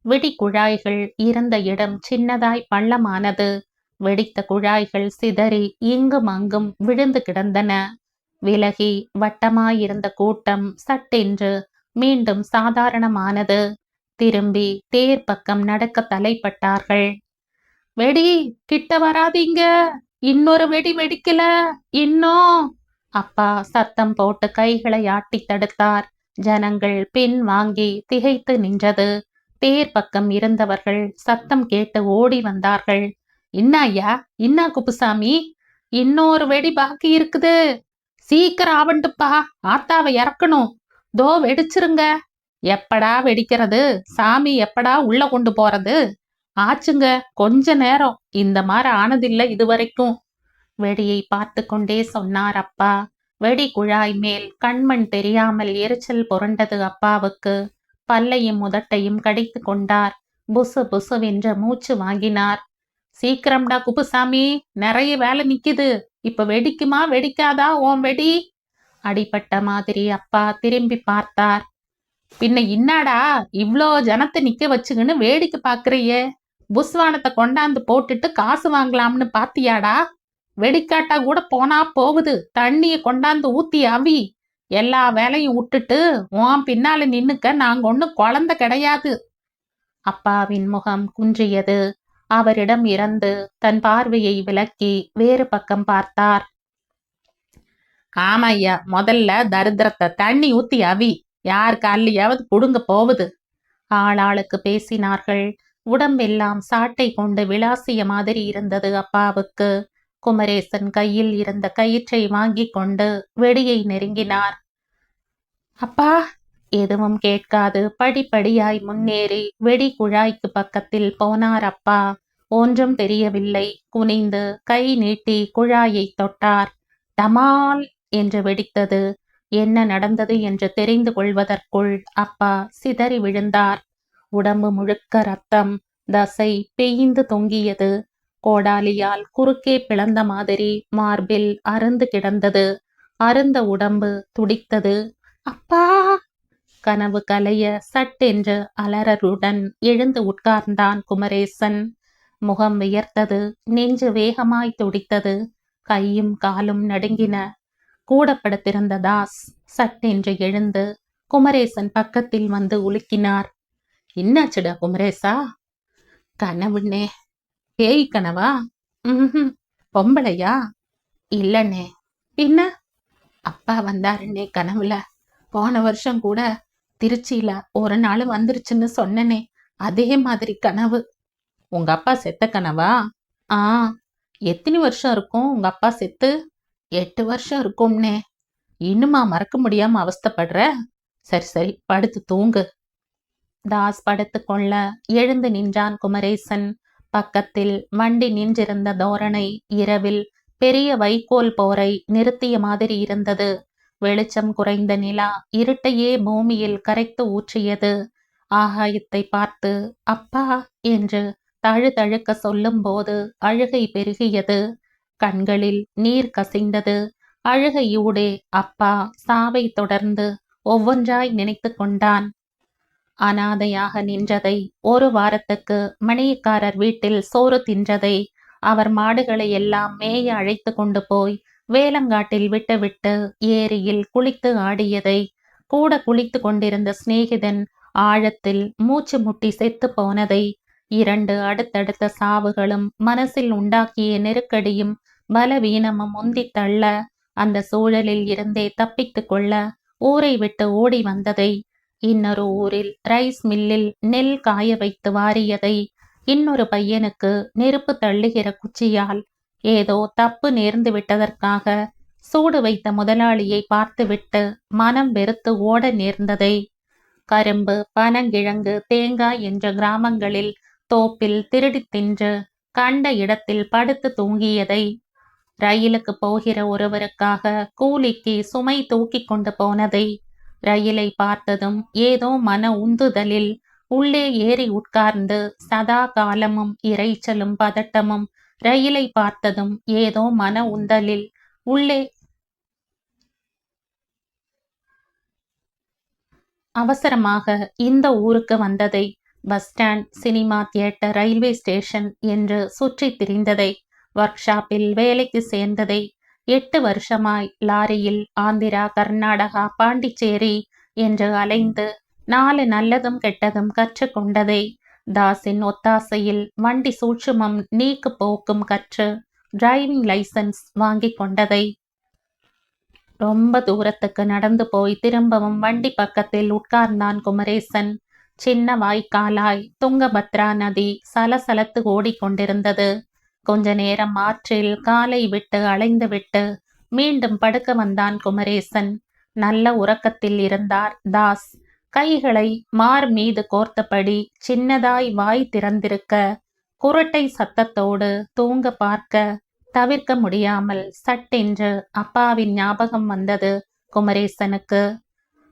Speaker 1: வெடி குழாய்கள் இருந்த இடம் சின்னதாய் பள்ளமானது. வெடித்த குழாய்கள் சிதறி இங்கும் அங்கும் விழுந்து கிடந்தன. விலகி வட்டமாயிருந்த கூட்டம் சட்டென்று மீண்டும் சாதாரணமானது. திரும்பி தேர் பக்கம் நடக்க தலைப்பட்டார்கள். வெடி கிட்ட வராதீங்க, இன்னொரு வெடி வெடிக்கல, இன்னும். அப்பா சத்தம் போட்டு கைகளை ஆட்டி தடுத்தார். ஜனங்கள் பின் வாங்கி திகைத்து நின்றது. தேர் பக்கம் இருந்தவர்கள் சத்தம் கேட்டு ஓடி வந்தார்கள். இன்னாயா, இன்னா குப்புசாமி, இன்னொரு வெடி பாக்கி இருக்குது, சீக்கிரம் ஆவண்டுப்பா, ஆத்தாவை இறக்கணும், தோ வெடிச்சிருங்க. எப்படா வெடிக்கிறது, சாமி எப்படா உள்ள கொண்டு போறது, ஆச்சுங்க கொஞ்ச நேரம், இந்த மாதிரி ஆனதில்லை இதுவரைக்கும். வெடியை பார்த்து கொண்டே சொன்னார் அப்பா. வெடி குழாய் மேல் கண்மண் தெரியாமல் எரிச்சல் புரண்டது அப்பாவுக்கு. பல்லையும் உதட்டையும் கடித்து கொண்டார். புசு புசுவென்று மூச்சு வாங்கினார். சீக்கிரம்டா குப்புசாமி, நிறைய வேலை நிக்குது, இப்ப வெடிக்குமா வெடிக்காதா ஓம் வெடி? அடிபட்ட மாதிரி அப்பா திரும்பி பார்த்தார். பின்ன இன்னாடா இவ்ளோ ஜனத்தை நிக்க வச்சுக்கின்னு வேடிக்கை பாக்குறியே, புஸ்வானத்தை கொண்டாந்து போட்டுட்டு காசு வாங்கலாம்னு பாத்தியாடா? வெடிக்காட்டா கூட போனா போகுது, தண்ணிய கொண்டாந்து ஊத்தி அவி, எல்லா வேலையும் விட்டுட்டு உன் பின்னால நின்னுக்க நாங்க ஒன்னும் குழந்தை கிடையாது. அப்பாவின் முகம் குன்றியது. அவரிடம் இருந்து தன் பார்வையை விலக்கி வேறு பக்கம் பார்த்தார். ஆமையா, முதல்ல தரித்திரத்தை தண்ணி ஊத்தி அவி, யார் காலையாவது புடுங்க போகுது. ஆளாளுக்கு பேசினார்கள். உடம்பெல்லாம் சாட்டை கொண்டு விளாசிய மாதிரி இருந்தது அப்பாவுக்கு. குமரேசன் கையில் இருந்த கயிற்றை வாங்கி கொண்டு வெடியை நெருங்கினார். அப்பா, எதுவும் கேட்காது படிப்படியாய் முன்னேறி வெடி குழாய்க்கு பக்கத்தில் போனார் அப்பா. ஒன்றும் தெரியவில்லை. குனிந்து கை நீட்டி குழாயை தொட்டார். டமால் என்று வெடித்தது. என்ன நடந்தது என்று தெரிந்து கொள்வதற்குள் அப்பா சிதறி விழுந்தார். உடம்பு முழுக்க ரத்தம், தசை பெய்ந்து தொங்கியது. கோடாலியால் குறுக்கே பிளந்த மாதிரி மார்பில் அருந்து கிடந்தது. அருந்த உடம்பு துடித்தது. அப்பா! கனவு கலைய சட்டென்று அலறலுடன் எழுந்து உட்கார்ந்தான் குமரேசன். முகம் வியர்த்தது. நெஞ்சு வேகமாய் துடித்தது. கையும் காலும் நடுங்கின. கூட படுத்திருந்த தாஸ் சட்டென்று எழுந்து குமரேசன் பக்கத்தில் வந்து உலுக்கினார். என்னாச்சுடா குமரேசா? கனவுண்ணே. பேய் கனவா? பொம்பளையா? இல்லண்ணே. பின்ன? அப்பா வந்தாருன்னே கனவுல. போன வருஷம் கூட திருச்சியில ஒரு நாள் வந்துருச்சுன்னு சொன்னனே, அதே மாதிரி கனவு. உங்க அப்பா செத்த கனவா? ஆ. எத்தனை வருஷம் இருக்கும் உங்க அப்பா செத்து? 8 வருஷம் இருக்கும்னே. இன்னுமா மறக்க முடியாம அவஸ்தைப்படுற? சரி சரி, படுத்து தூங்கு. தாஸ் படுத்து கொள்ள எழுந்து நின்றான் குமரேசன். பக்கத்தில் வண்டி நின்றிருந்த தோரணை இரவில் பெரிய வைக்கோல் போரை நிறுத்திய மாதிரி இருந்தது. வெளிச்சம் குறைந்த நிலா இருட்டையே பூமியில் கரைத்து ஊற்றியது. ஆகாயத்தை பார்த்து அப்பா என்று தழுதழுக்க சொல்லும் போது அழுகை பெருகியது. கண்களில் நீர் கசிந்தது. அழுகையூடே அப்பா சாவை தொடர்ந்து ஒவ்வொன்றாய் நினைத்து கொண்டான். அனாதையாக நின்றதை, ஒரு வாரத்துக்கு மணியக்காரர் வீட்டில் சோறு தின்றதை, அவர் மாடுகளை எல்லாம் மேய அழைத்து கொண்டு போய் வேலங்காட்டில் விட்டுவிட்டு ஏரியில் குளித்து ஆடியதை, கூட குளித்து கொண்டிருந்த சிநேகிதன் ஆழத்தில் மூச்சு முட்டி செத்து போனதை, 2 அடுத்தடுத்த சாவுகளும் மனசில் உண்டாக்கிய நெருக்கடியும் பலவீனமும் முந்தி தள்ள, அந்த சூழலில் இருந்தே தப்பித்து கொள்ள ஊரை விட்டு ஓடி வந்ததை, இன்னொரு ஊரில் ரைஸ் மில்லில் நெல் காய வைத்து வாரியதை, இன்னொரு பையனுக்கு நெருப்பு தள்ளுகிற குச்சியால் ஏதோ தப்பு நேர்ந்து விட்டதற்காக சூடு வைத்த முதலாளியை பார்த்துவிட்டு மனம் வெறுத்து ஓட நேர்ந்ததை, கரும்பு, பனங்கிழங்கு, தேங்காய் என்ற கிராமங்களில் தோப்பில் திருடி தின்று கண்ட இடத்தில் படுத்து தூங்கியதை, ரயிலுக்கு போகிற ஒருவருக்காக கூலிக்கு சுமை தூக்கி கொண்டு போனதை, ரயிலை பார்த்ததும் ஏதோ மன உந்துதலில் உள்ளே ஏறி உட்கார்ந்து சதா காலமும் இரைச்சலும் பதட்டமும், ரயிலை பார்த்ததும் ஏதோ மன உந்தலில் உள்ளே அவசரமாக இந்த ஊருக்கு வந்ததை, bus stand, cinema theatre, railway station என்று சுற்றி திரிந்ததை, ஒர்க் ஷாப்பில் வேலைக்கு சேர்ந்ததை, 8 வருஷமாய் லாரியில் ஆந்திரா, கர்நாடகா, பாண்டிச்சேரி என்று அலைந்து 4 நல்லதும் கெட்டதும் கற்றுக்கொண்டதை, தாஸின் ஒத்தாசையில் வண்டி சூட்சுமம் நீக்கு போக்கும் கற்று டிரைவிங் லைசன்ஸ் வாங்கி கொண்டதை, ரொம்ப தூரத்துக்கு நடந்து போய் திரும்பவும் வண்டி பக்கத்தில் உட்கார்ந்தான் குமரேசன். சின்ன வாய்க்காலாய் துங்கபத்ரா நதி சலசலத்து ஓடிக்கொண்டிருந்தது. கொஞ்ச நேரம் ஆற்றில் காலை விட்டு அலைந்துவிட்டு மீண்டும் படுக்க வந்தான் குமரேசன். நல்ல உறக்கத்தில் இருந்தார் தாஸ். கைகளை மார் மீது கோர்த்தபடி சின்னதாய் வாய் திறந்திருக்க குரட்டை சத்தத்தோடு தூங்க பார்க்க தவிர்க்க முடியாமல் சட்டென்று அப்பாவின் ஞாபகம் வந்தது குமரேசனுக்கு.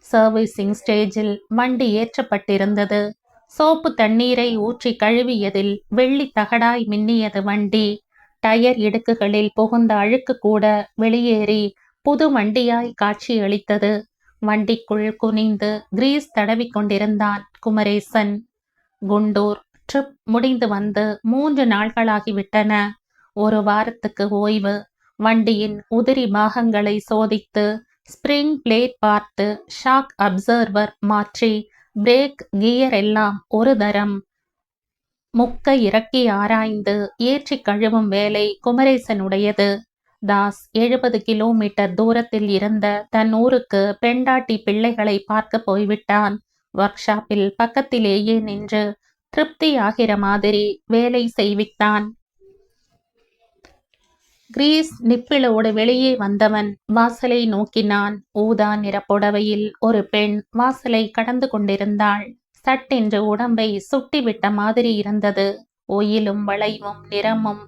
Speaker 1: சர்வீசிங் ஸ்டேஜில் வண்டி ஏற்றப்பட்டிருந்தது. சோப்பு தண்ணீரை ஊற்றி கழுவியதில் வெள்ளி தகடாய் மின்னியது வண்டி. டயர் இடுக்குகளில் புகுந்த அழுக்கு கூட வெளியேறி புது வண்டியாய் காட்சியளித்தது. வண்டிக்குள் குனிந்து கிரீஸ் தடவி கொண்டிருந்தான் குமரேசன். குண்டூர் ட்ரிப் முடிந்து வந்து 3 நாட்களாகிவிட்டன. ஒரு வாரத்துக்கு ஓய்வு. வண்டியின் உதிரி பாகங்களை சோதித்து, ஸ்பிரிங் பிளேட் பார்த்து, ஷாக் அப்சர்வர் மாற்றி, பிரேக் கியர் எல்லாம் ஒரு தரம் முக்க இறக்கி ஆராய்ந்து ஏற்றி கழுவும் வேலை குமரேசனுடையது. தாஸ் 70 கிலோமீட்டர் தூரத்தில் இருந்த தன் ஊருக்கு பெண்டாட்டி பிள்ளைகளை பார்க்க போய்விட்டான். ஒர்க் ஷாப்பில் பக்கத்திலேயே நின்று திருப்தி ஆகிற மாதிரி வேலை செய்வித்தான். கிரீஸ் நிப்பிளோடு வெளியே வந்தவன் வாசலை நோக்கினான். ஊதா நிற புடவையில் ஒரு பெண் வாசலை கடந்து கொண்டிருந்தாள். சட்டென்று உடம்பை சுட்டிவிட்ட மாதிரி இருந்தது. ஒயிலும் வளைவும் நிறமும்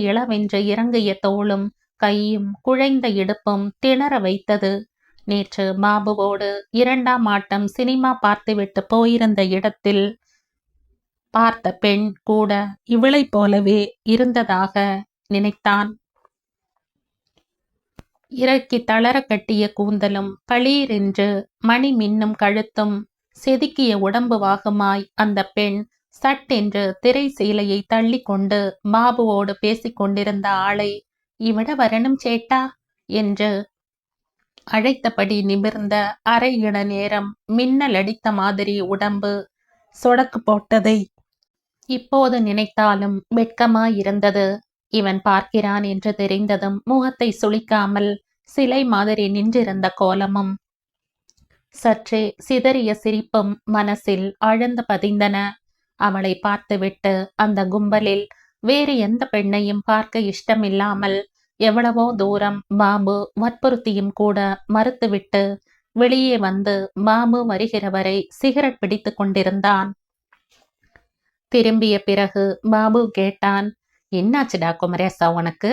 Speaker 1: இளவென்று இறங்கிய தோளும் கையும் குழைந்த இடுப்பும் திணற வைத்தது. நேற்று பாபுவோடு 2ஆம் ஆட்டம் சினிமா பார்த்துவிட்டு போயிருந்த இடத்தில் பார்த்த பெண் கூட இவளைப் போலவே இருந்ததாக நினைத்தான். இறக்கி தளர கட்டிய கூந்தலும் பளீரென்று மணி மின்னும் கழுத்தும் செதுக்கிய உடம்பு வாகுமாய் அந்த பெண் சட்டென்று திரை சீலையை தள்ளி கொண்டு பாபுவோடு பேசிக்கொண்டிருந்த ஆளை இவிட வரணும் சேட்டா என்று அழைத்தபடி நிமிர்ந்த அரை இட நேரம் மின்னல் அடித்த மாதிரி உடம்பு சொடக்கு போட்டதை இப்போது நினைத்தாலும் வெட்கமாயிருந்தது. இவன் பார்க்கிறான் என்று தெரிந்ததும் முகத்தை சுளிக்காமல் சிலை மாதிரி நின்றிருந்த கோலமும் சற்றே சிதறிய சிரிப்பும் மனசில் ஆழ்ந்து பதிந்தன. அவளை பார்த்துவிட்டு அந்த கும்பலில் வேறு எந்த பெண்ணையும் பார்க்க இஷ்டமில்லாமல் எவ்வளவோ தூரம் பாபு வற்புறுத்தியும் கூட மறுத்துவிட்டு வெளியே வந்து பாபு வருகிற வரை சிகரெட் பிடித்து கொண்டிருந்தான். திரும்பிய பிறகு பாபு கேட்டான், என்னாச்சுடா குமரேசா உனக்கு?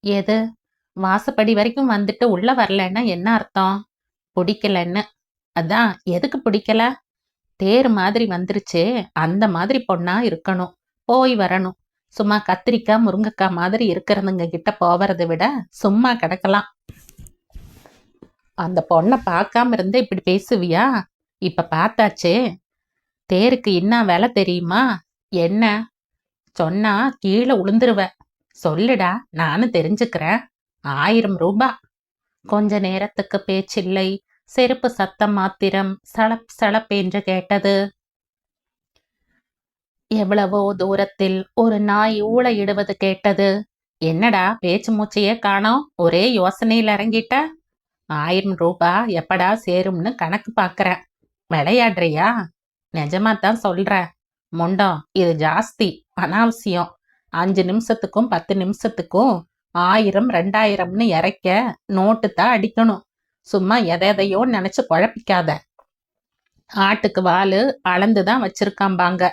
Speaker 1: எது? வாசப்படி வரைக்கும் வந்துட்டு உள்ள வரலன்னா என்ன அர்த்தம்? பிடிக்கலன்னு. அதான் எதுக்கு பிடிக்கல? தேர் மாதிரி வந்துருச்சே, அந்த மாதிரி பொண்ணா இருக்கணும், போய் வரணும். சும்மா கத்திரிக்காய் முருங்கைக்காய் மாதிரி இருக்கிறதுங்க கிட்ட போவதை விட சும்மா கிடக்கலாம். அந்த பொண்ணை பார்க்காம இருந்தா இப்படி பேசுவியா? இப்ப பார்த்தாச்சே. தேருக்கு என்ன வேலை தெரியுமா? என்ன சொன்னா கீழே உளுந்துருவ. சொல்லுடா, நானும் தெரிஞ்சுக்கிறேன். 1000 ரூபாய். கொஞ்ச நேரத்துக்கு பேச்சில்லை. செருப்பு சத்தம் மாத்திரம் சளப் சளப் என்று கேட்டது. எவ்வளவோ தூரத்தில் ஒரு நாய் ஊளையிடுவது கேட்டது. என்னடா பேச்சு மூச்சையே காணோம், ஒரே யோசனையில் இறங்கிட்ட? 1000 ரூபாய் எப்படா சேரும்னு கணக்கு பார்க்கறேன். விளையாடுறியா? நிஜமாத்தான் சொல்ற. முண்டம், இது ஜாஸ்தி, அனாவசியம். 5 நிமிஷத்துக்கும் 10 நிமிஷத்துக்கும் 1000 2000ன்னு இறைக்க நோட்டு தான் அடிக்கணும். சும்மா எதையோ நினைச்சு குழப்பிக்காத. ஆட்டுக்கு வாலு அளந்துதான் வச்சிருக்காம்பாங்க.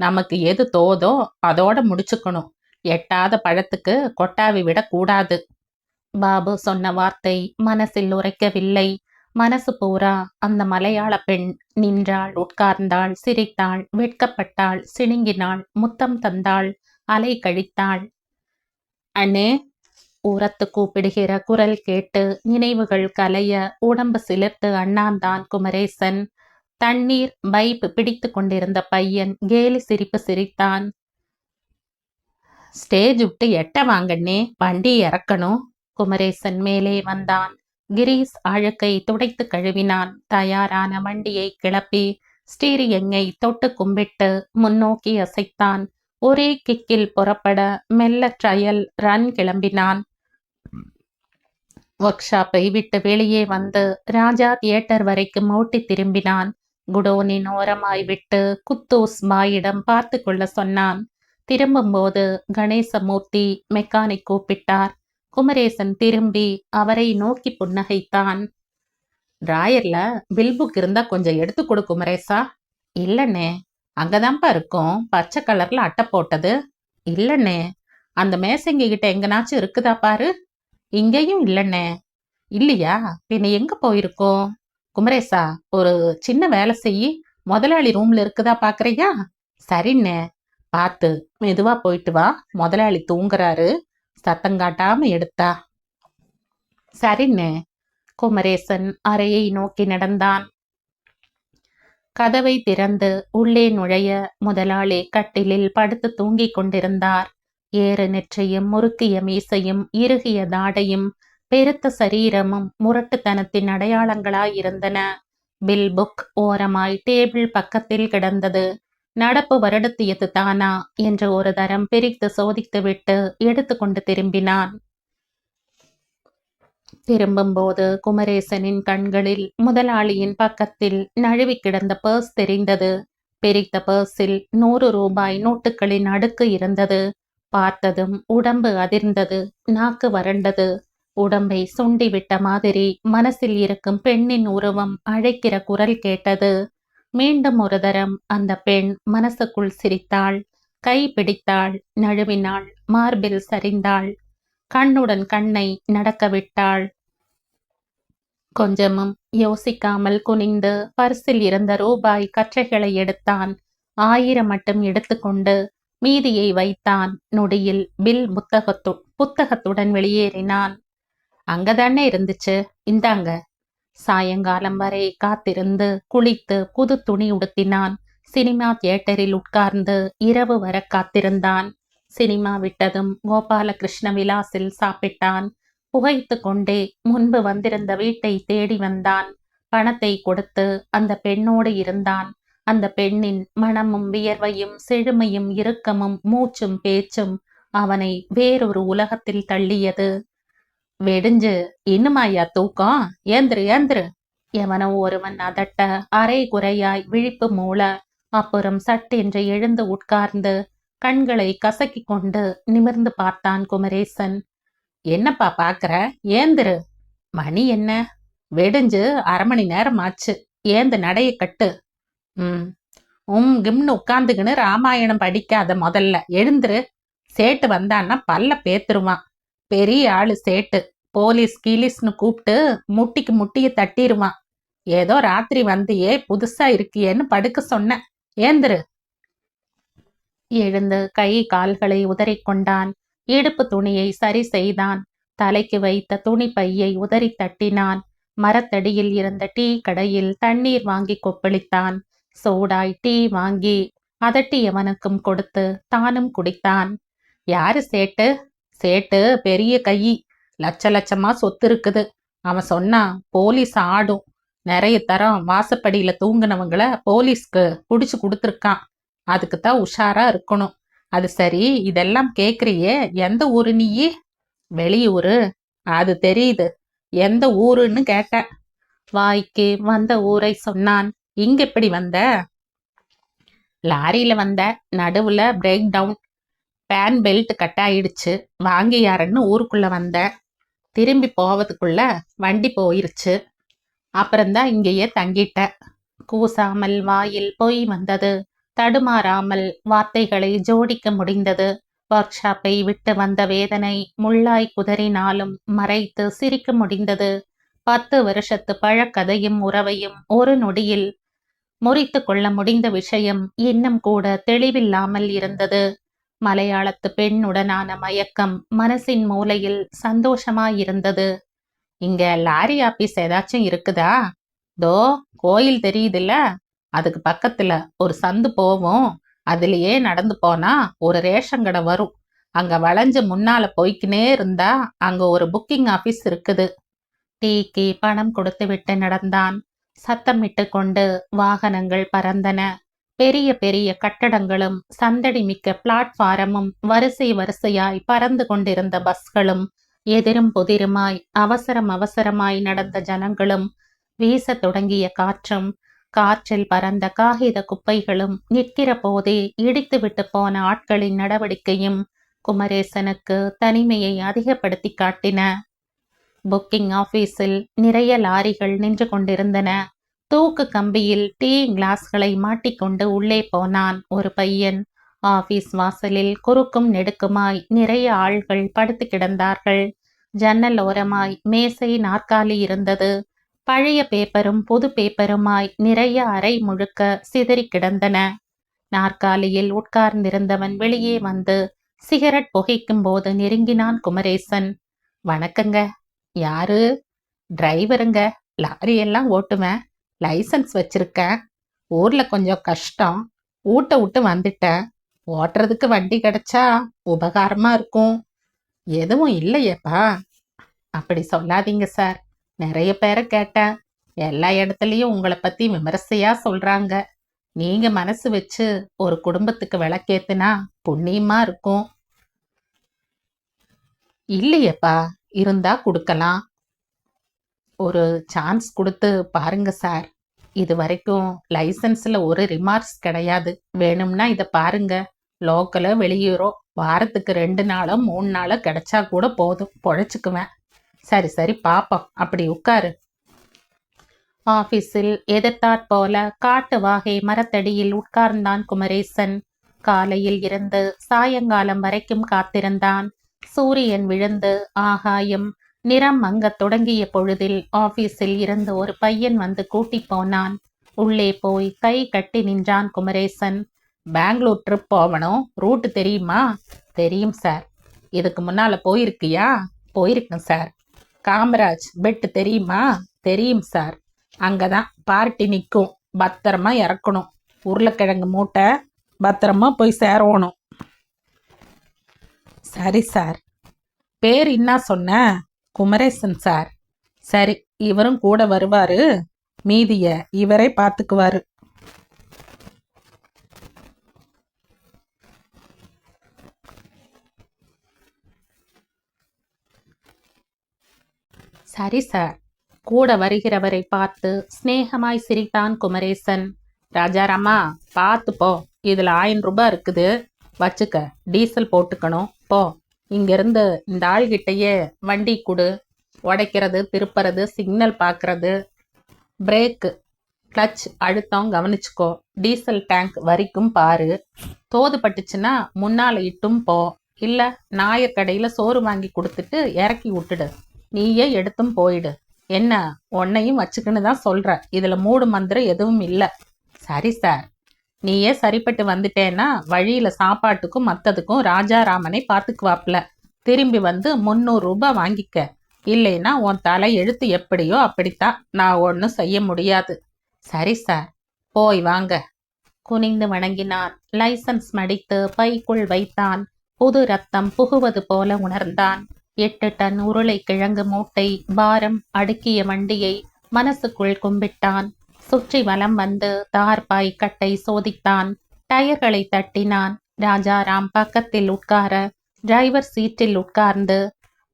Speaker 1: நமக்கு எது தோதோ அதோட முடிச்சுக்கணும். எட்டாத பழத்துக்கு கொட்டாவி விடக்கூடாது. பாபு சொன்ன வார்த்தை மனசில் உரைக்கவில்லை. மனசு பூரா அந்த மலையாள பெண் நின்றாள், உட்கார்ந்தாள், சிரித்தாள், வெட்கப்பட்டாள், சிணுங்கினாள், முத்தம் தந்தாள், அலை கழித்தாள். அண்ணே, உரத்து கூப்பிடுகிற குரல் கேட்டு நினைவுகள் கலைய உடம்பு சிலிர்த்து அண்ணாந்தான் குமரேசன். தண்ணீர் பைப் பிடித்து கொண்டிருந்த பையன் கேலி சிரிப்பு சிரித்தான். ஸ்டேஜ் விட்டு எட்ட வாங்கண்ணே, வண்டி இறக்கணும். குமரேசன் மேலே வந்தான். கிரீஸ் அழுக்கை துடைத்து கழுவினான். தயாரான வண்டியை கிளப்பி ஸ்டீரியங்கை தொட்டு கும்பிட்டு முன்னோக்கி அசைத்தான். ஒரே கிக்கில் புறப்பட மெல்ல ட்ரையல் ரன் கிளம்பினான். ஒர்க் ஷாப்பை விட்டு வெளியே வந்து ராஜா தியேட்டர் வரைக்கும் ஓட்டி திரும்பினான். குடோனின் ஓரமாய் விட்டு குத்தூஸ் பாயிடம் பார்த்து கொள்ள சொன்னான். திரும்பும்போது கணேசமூர்த்தி மெக்கானிக் கூப்பிட்டார். குமரேசன் திரும்பி அவரை நோக்கி புன்னகைத்தான். டிராயர்ல பில் புக் இருந்தா கொஞ்சம் எடுத்து கொடு குமரேசா. இல்லண்ணே. அங்கதான்ப்பா இருக்கும், பச்சை கலர்ல அட்டை போட்டது. இல்லண்ணே. அந்த மேசைங்க கிட்ட எங்கனாச்சும் இருக்குதா பாரு. இங்கேயும் இல்லண்ணே. இல்லையா, பின்ன எங்க போயிருக்கோம்? குமரேசா, ஒரு சின்ன வேலை செய்யி, முதலாளி ரூம்ல இருக்குதா பாக்குறியா? சரிண்ணே. பார்த்து மெதுவா போயிட்டு வா, முதலாளி தூங்குறாரு, சத்தங்காட்டாம எடுத்தா. சரிண்ணே. குமரேசன் அறையை நோக்கி நடந்தான். கதவை திறந்து உள்ளே நுழைய முதலாளி கட்டிலில் படுத்து தூங்கிக் கொண்டிருந்தார். ஏறு நெற்றியும் முறுக்கிய மீசையும் இறுகிய தாடையும் பெருத்த சரீரமும் முரட்டுத்தனத்தின் அடையாளங்களாயிருந்தன. பில் புக் ஓரமாய் டேபிள் பக்கத்தில் கிடந்தது. நடப்பு வருடத்தியது தானா என்று ஒரு தரம் பிரித்து சோதித்துவிட்டு எடுத்துக்கொண்டு திரும்பினான். திரும்பும்போது குமரேசனின் கண்களில் முதலாளியின் பக்கத்தில் நழுவி கிடந்த பர்ஸ் தெரிந்தது. பிரித்த பர்ஸில் 100 ரூபாய் நோட்டுகளின் அடுக்கு இருந்தது. பார்த்ததும் உடம்பு அதிர்ந்தது, நாக்கு வறண்டது. உடம்பை சுண்டிவிட்ட மாதிரி மனசில் இருக்கும் பெண்ணின் உருவம் அழைக்கிற குரல் கேட்டது. மீண்டும் ஒரு தரம் அந்த பெண் மனசுக்குள் சிரித்தாள், கை பிடித்தாள், நழுவினாள், மார்பில் சரிந்தாள், கண்ணுடன் கண்ணை நடக்க விட்டாள். கொஞ்சமும் யோசிக்காமல் குனிந்து பர்சில் இருந்த ரூபாய் கற்றைகளை எடுத்தான். 1000 மட்டும் எடுத்துக்கொண்டு மீதியை வைத்தான். நொடியில் பில் புத்தகத்துடன் வெளியேறினான். அங்கதானே இருந்துச்சு, இந்தாங்க. சாயங்காலம் வரை காத்திருந்து குளித்து புது துணி உடுத்தினான். சினிமா தியேட்டரில் உட்கார்ந்து இரவு வர காத்திருந்தான். சினிமா விட்டதும் கோபாலகிருஷ்ண விலாசில் சாப்பிட்டான். புகைத்து கொண்டே முன்பு வந்திருந்த வீட்டை தேடி வந்தான். பணத்தை கொடுத்து அந்த பெண்ணோடு இருந்தான். அந்த பெண்ணின் மனமும் வியர்வையும் செழுமையும் இறுக்கமும் மூச்சும் பேச்சும் அவனை வேறொரு உலகத்தில் தள்ளியது. வெடிஞ்சு இன்னுமாயா தூக்கம்? ஏந்திரு ஏந்திரு. எவனோ ஒருவன் அதட்ட அரை குறையாய் விழிப்பு மூள. அப்புறம் சட்டென்று எழுந்து உட்கார்ந்து கண்களை கசக்கி கொண்டு நிமிர்ந்து பார்த்தான் குமரேசன். என்னப்பா பாக்குற? ஏந்திரு. மணி என்ன? வெடிஞ்சு 1/2 மணி நேரம் ஆச்சு. ஏந்து நடைய கட்டு. கிம்னு உட்காந்துக்கின்னு ராமாயணம் படிக்காத, முதல்ல எழுந்துரு. சேட்டு வந்தான்னா பல்ல பேத்துருவான். பெரிய ஆளு சேட்டு. போலீஸ் கீலீஸ்னு கூப்பிட்டு முட்டிக்கு முட்டிய தட்டிடுவான். ஏதோ ராத்திரி வந்தியே, புதுசா இருக்கியேன்னு படுக்க சொன்ன. ஏந்திரு. எழுந்து கை கால்களை உதறிக்கொண்டான். இடுப்பு துணியை சரி செய்தான். தலைக்கு வைத்த துணி பையை உதறி தட்டினான். மரத்தடியில் இருந்த டீ கடையில் தண்ணீர் வாங்கி கொப்பளித்தான். சோடாய் டீ வாங்கி அதட்டியவனுக்கும் கொடுத்து தானும் குடித்தான். யாரு சேட்டு? சேட்டு பெரிய கை, லட்ச லட்சமா சொத்து இருக்குது. அவன் சொன்னா போலீஸ் ஆடும். நிறைய தரம் வாசப்படியில தூங்குனவங்கள போலீஸ்க்கு புடிச்சு கொடுத்துருக்கான். அதுக்குத்தான் உஷாரா இருக்கணும். அது சரி, இதெல்லாம் கேக்குறியே, எந்த ஊரு நீயே? வெளியூரு. அது தெரியுது. எந்த ஊருன்னு கேட்ட. வாய்க்கு வந்த ஊரை சொன்னான். இங்க எப்படி வந்த? லாரியில வந்த. நடுவுல break down. Fan belt cut ஆயிடுச்சு. வாங்கி யாருன்னு ஊருக்குள்ள வந்த. திரும்பி போவதுக்குள்ள வண்டி போயிருச்சு. அப்புறம்தான் இங்கேயே தங்கிட்ட. கூசாமல் வாயில் பொய் வந்தது. தடுமாறாமல் வார்த்தைகளை ஜோடிக்க முடிந்தது. ஒர்க் ஷாப்பை விட்டு வந்த வேதனை முள்ளாய் குதறினாலும் மறைத்து சிரிக்க முடிந்தது. 10 வருஷத்து பழக்கதையும் உறவையும் ஒரு நொடியில் முறித்து கொள்ள முடிந்த விஷயம் இன்னும் கூட தெளிவில்லாமல் இருந்தது. மலையாளத்து பெண்ணுடனான மயக்கம் மனசின் மூலையில் சந்தோஷமாயிருந்தது. இங்க லாரி ஆபீஸ் ஏதாச்சும் இருக்குதா? தோ கோயில் தெரியுதுல்ல, அதுக்கு பக்கத்துல ஒரு சந்து போவோம். அதுலயே நடந்து போனா ஒரு ரேஷன் கடை வரும். அங்க வளைஞ்சு முன்னால போய்க்கினே இருந்தா அங்க ஒரு புக்கிங் ஆபீஸ் இருக்குது. டீக்கு பணம் கொடுத்து விட்டு நடந்தான். சத்தமிட்டு கொண்டு வாகனங்கள் பறந்தன. பெரிய பெரிய கட்டடங்களும் சந்தடி மிக்க பிளாட்பாரமும் வரிசை வரிசையாய் பறந்து கொண்டிருந்த பஸ்களும் எதிரும் புதிருமாய் அவசரம் அவசரமாய் நடந்த ஜனங்களும், வீசத் தொடங்கிய காற்றும், காற்றில் பறந்த காகித குப்பைகளும், நிற்கிற போதே இடித்துவிட்டு போன ஆட்களின் நடவடிக்கையும் குமரேசனுக்கு தனிமையை அதிகப்படுத்தி காட்டின. புக்கிங் ஆபீஸில் நிறைய லாரிகள் நின்று கொண்டிருந்தன. தூக்கு கம்பியில் டீ கிளாஸ்களை மாட்டிக்கொண்டு உள்ளே போனான் ஒரு பையன். ஆபீஸ் வாசலில் குறுக்கும் நெடுக்குமாய் நிறைய ஆள்கள் படுத்து கிடந்தார்கள். ஜன்னல் ஓரமாய் மேசை நாற்காலி இருந்தது. பழைய பேப்பரும் புது பேப்பருமாய் நிறைய அறை முழுக்க சிதறி கிடந்தன. நாற்காலியில் உட்கார்ந்திருந்தவன் வெளியே வந்து சிகரெட் புகைக்கும் போது நெருங்கினான் குமரேசன். வணக்கங்க. யாரு? டிரைவருங்க. லாரி எல்லாம் ஓட்டுவேன். லைசன்ஸ் வச்சிருக்கேன். ஊர்ல கொஞ்சம் கஷ்டம். ஊட்ட விட்டு வந்துட்டேன். ஓட்டுறதுக்கு வண்டி கிடைச்சா உபகாரமா இருக்கும். எதுவும் இல்லையேப்பா. அப்படி சொல்லாதீங்க சார். நிறைய பேரை கேட்டேன். எல்லா இடத்துலயும் உங்களை பத்தி விமர்சையா சொல்றாங்க. நீங்க மனசு வச்சு ஒரு குடும்பத்துக்கு விளக்கேத்துனா புண்ணியமா இருக்கும். இல்லையேப்பா, இருந்தா கொடுக்கலாம். ஒரு சான்ஸ் கொடுத்து பாருங்க சார். இது வரைக்கும் லைசன்ஸ்ல ஒரு ரிமார்க்ஸ் கிடையாது. வேணும்னா இதை பாருங்க. லோக்கலோ வெளியூரோ வாரத்துக்கு 2 நாளோ 3 நாளோ கிடைச்சா கூட போதும், பொழைச்சுக்குவேன். சரி சரி பாப்போம். அப்படி உட்காரு. ஆபீஸில் எதிர்த்தாற் போல காட்டு வாகை மரத்தடியில் உட்கார்ந்தான் குமரேசன். காலையில் இருந்து சாயங்காலம் வரைக்கும் காத்திருந்தான். சூரியன் விழுந்து ஆகாயம் நிறம் மங்கத் தொடங்கிய பொழுதில் ஆபீஸில் இருந்து ஒரு பையன் வந்து கூட்டி போனான். உள்ளே போய் கை கட்டி நின்றான் குமரேசன். பெங்களூர் ட்ரிப் போகணும். ரூட்டு தெரியுமா? தெரியும் சார். இதுக்கு முன்னால போயிருக்கியா? போயிருக்கேன் சார். காமராஜ் பெட்டு தெரியுமா? தெரியும் சார். அங்கதான் பார்ட்டி நிற்கும். பத்திரமா இறக்கணும். உருளைக்கிழங்கு மூட்டை பத்திரமா போய் சேரணும். சரி சார். பேர் என்ன சொன்ன? குமரேசன் சார். சரி, இவரும் கூட வருவாரு. மீதிய இவரே பார்த்துக்குவாரு. சரி சார். கூட வருகிறவரை பார்த்து சிநேகமாய் சிரித்தான் குமரேசன். ராஜாராமா, பார்த்து போ. இதுல 1000 ரூபாய் இருக்குது, வச்சுக்க. டீசல் போட்டுக்கணும். போ. இங்கிருந்து இந்த ஆள்கிட்டயே வண்டி கொடு. உடைக்கிறது, திருப்புறது, சிக்னல் பார்க்கறது, பிரேக்கு, கிளச் அழுத்தம் கவனிச்சுக்கோ. டீசல் டேங்க் வரைக்கும் பாரு. தோது பட்டுச்சுன்னா முன்னால இட்டும் போ. இல்ல நாயர் கடையில சோறு வாங்கி கொடுத்துட்டு இறக்கி விட்டுடு. நீயே எடுத்தும் போயிடு. என்ன, உன்னையும் வச்சுக்கின்னு தான் சொல்ற. இதுல மூடு மந்திரம் எதுவும் இல்லை. சரி சார். நீயே சரிப்பட்டு வந்துட்டேன்னா வழியில சாப்பாட்டுக்கும் மத்ததுக்கும் ராஜாராமனை பார்த்துக்குவாப்ல. திரும்பி வந்து 300 ரூபாய் வாங்கிக்க. இல்லைன்னா உன் தலை எழுத்து எப்படியோ அப்படித்தான். நான் ஒன்றும் செய்ய முடியாது. சரி சார். போய் வாங்க. குனிந்து வணங்கினான். லைசன்ஸ் மடித்து பைக்குள் வைத்தான். புது ரத்தம் புகுவது போல உணர்ந்தான். 8 டன் உருளை கிழங்கு மூட்டை பாரம் அடுக்கிய வண்டியை மனசுக்குள் கும்பிட்டான். சுற்றி வலம் வந்து தார்பாய் கட்டை சோதித்தான். டயர்களை தட்டினான். ராஜாராம் பக்கத்தில் உட்கார டிரைவர் சீட்டில் உட்கார்ந்து,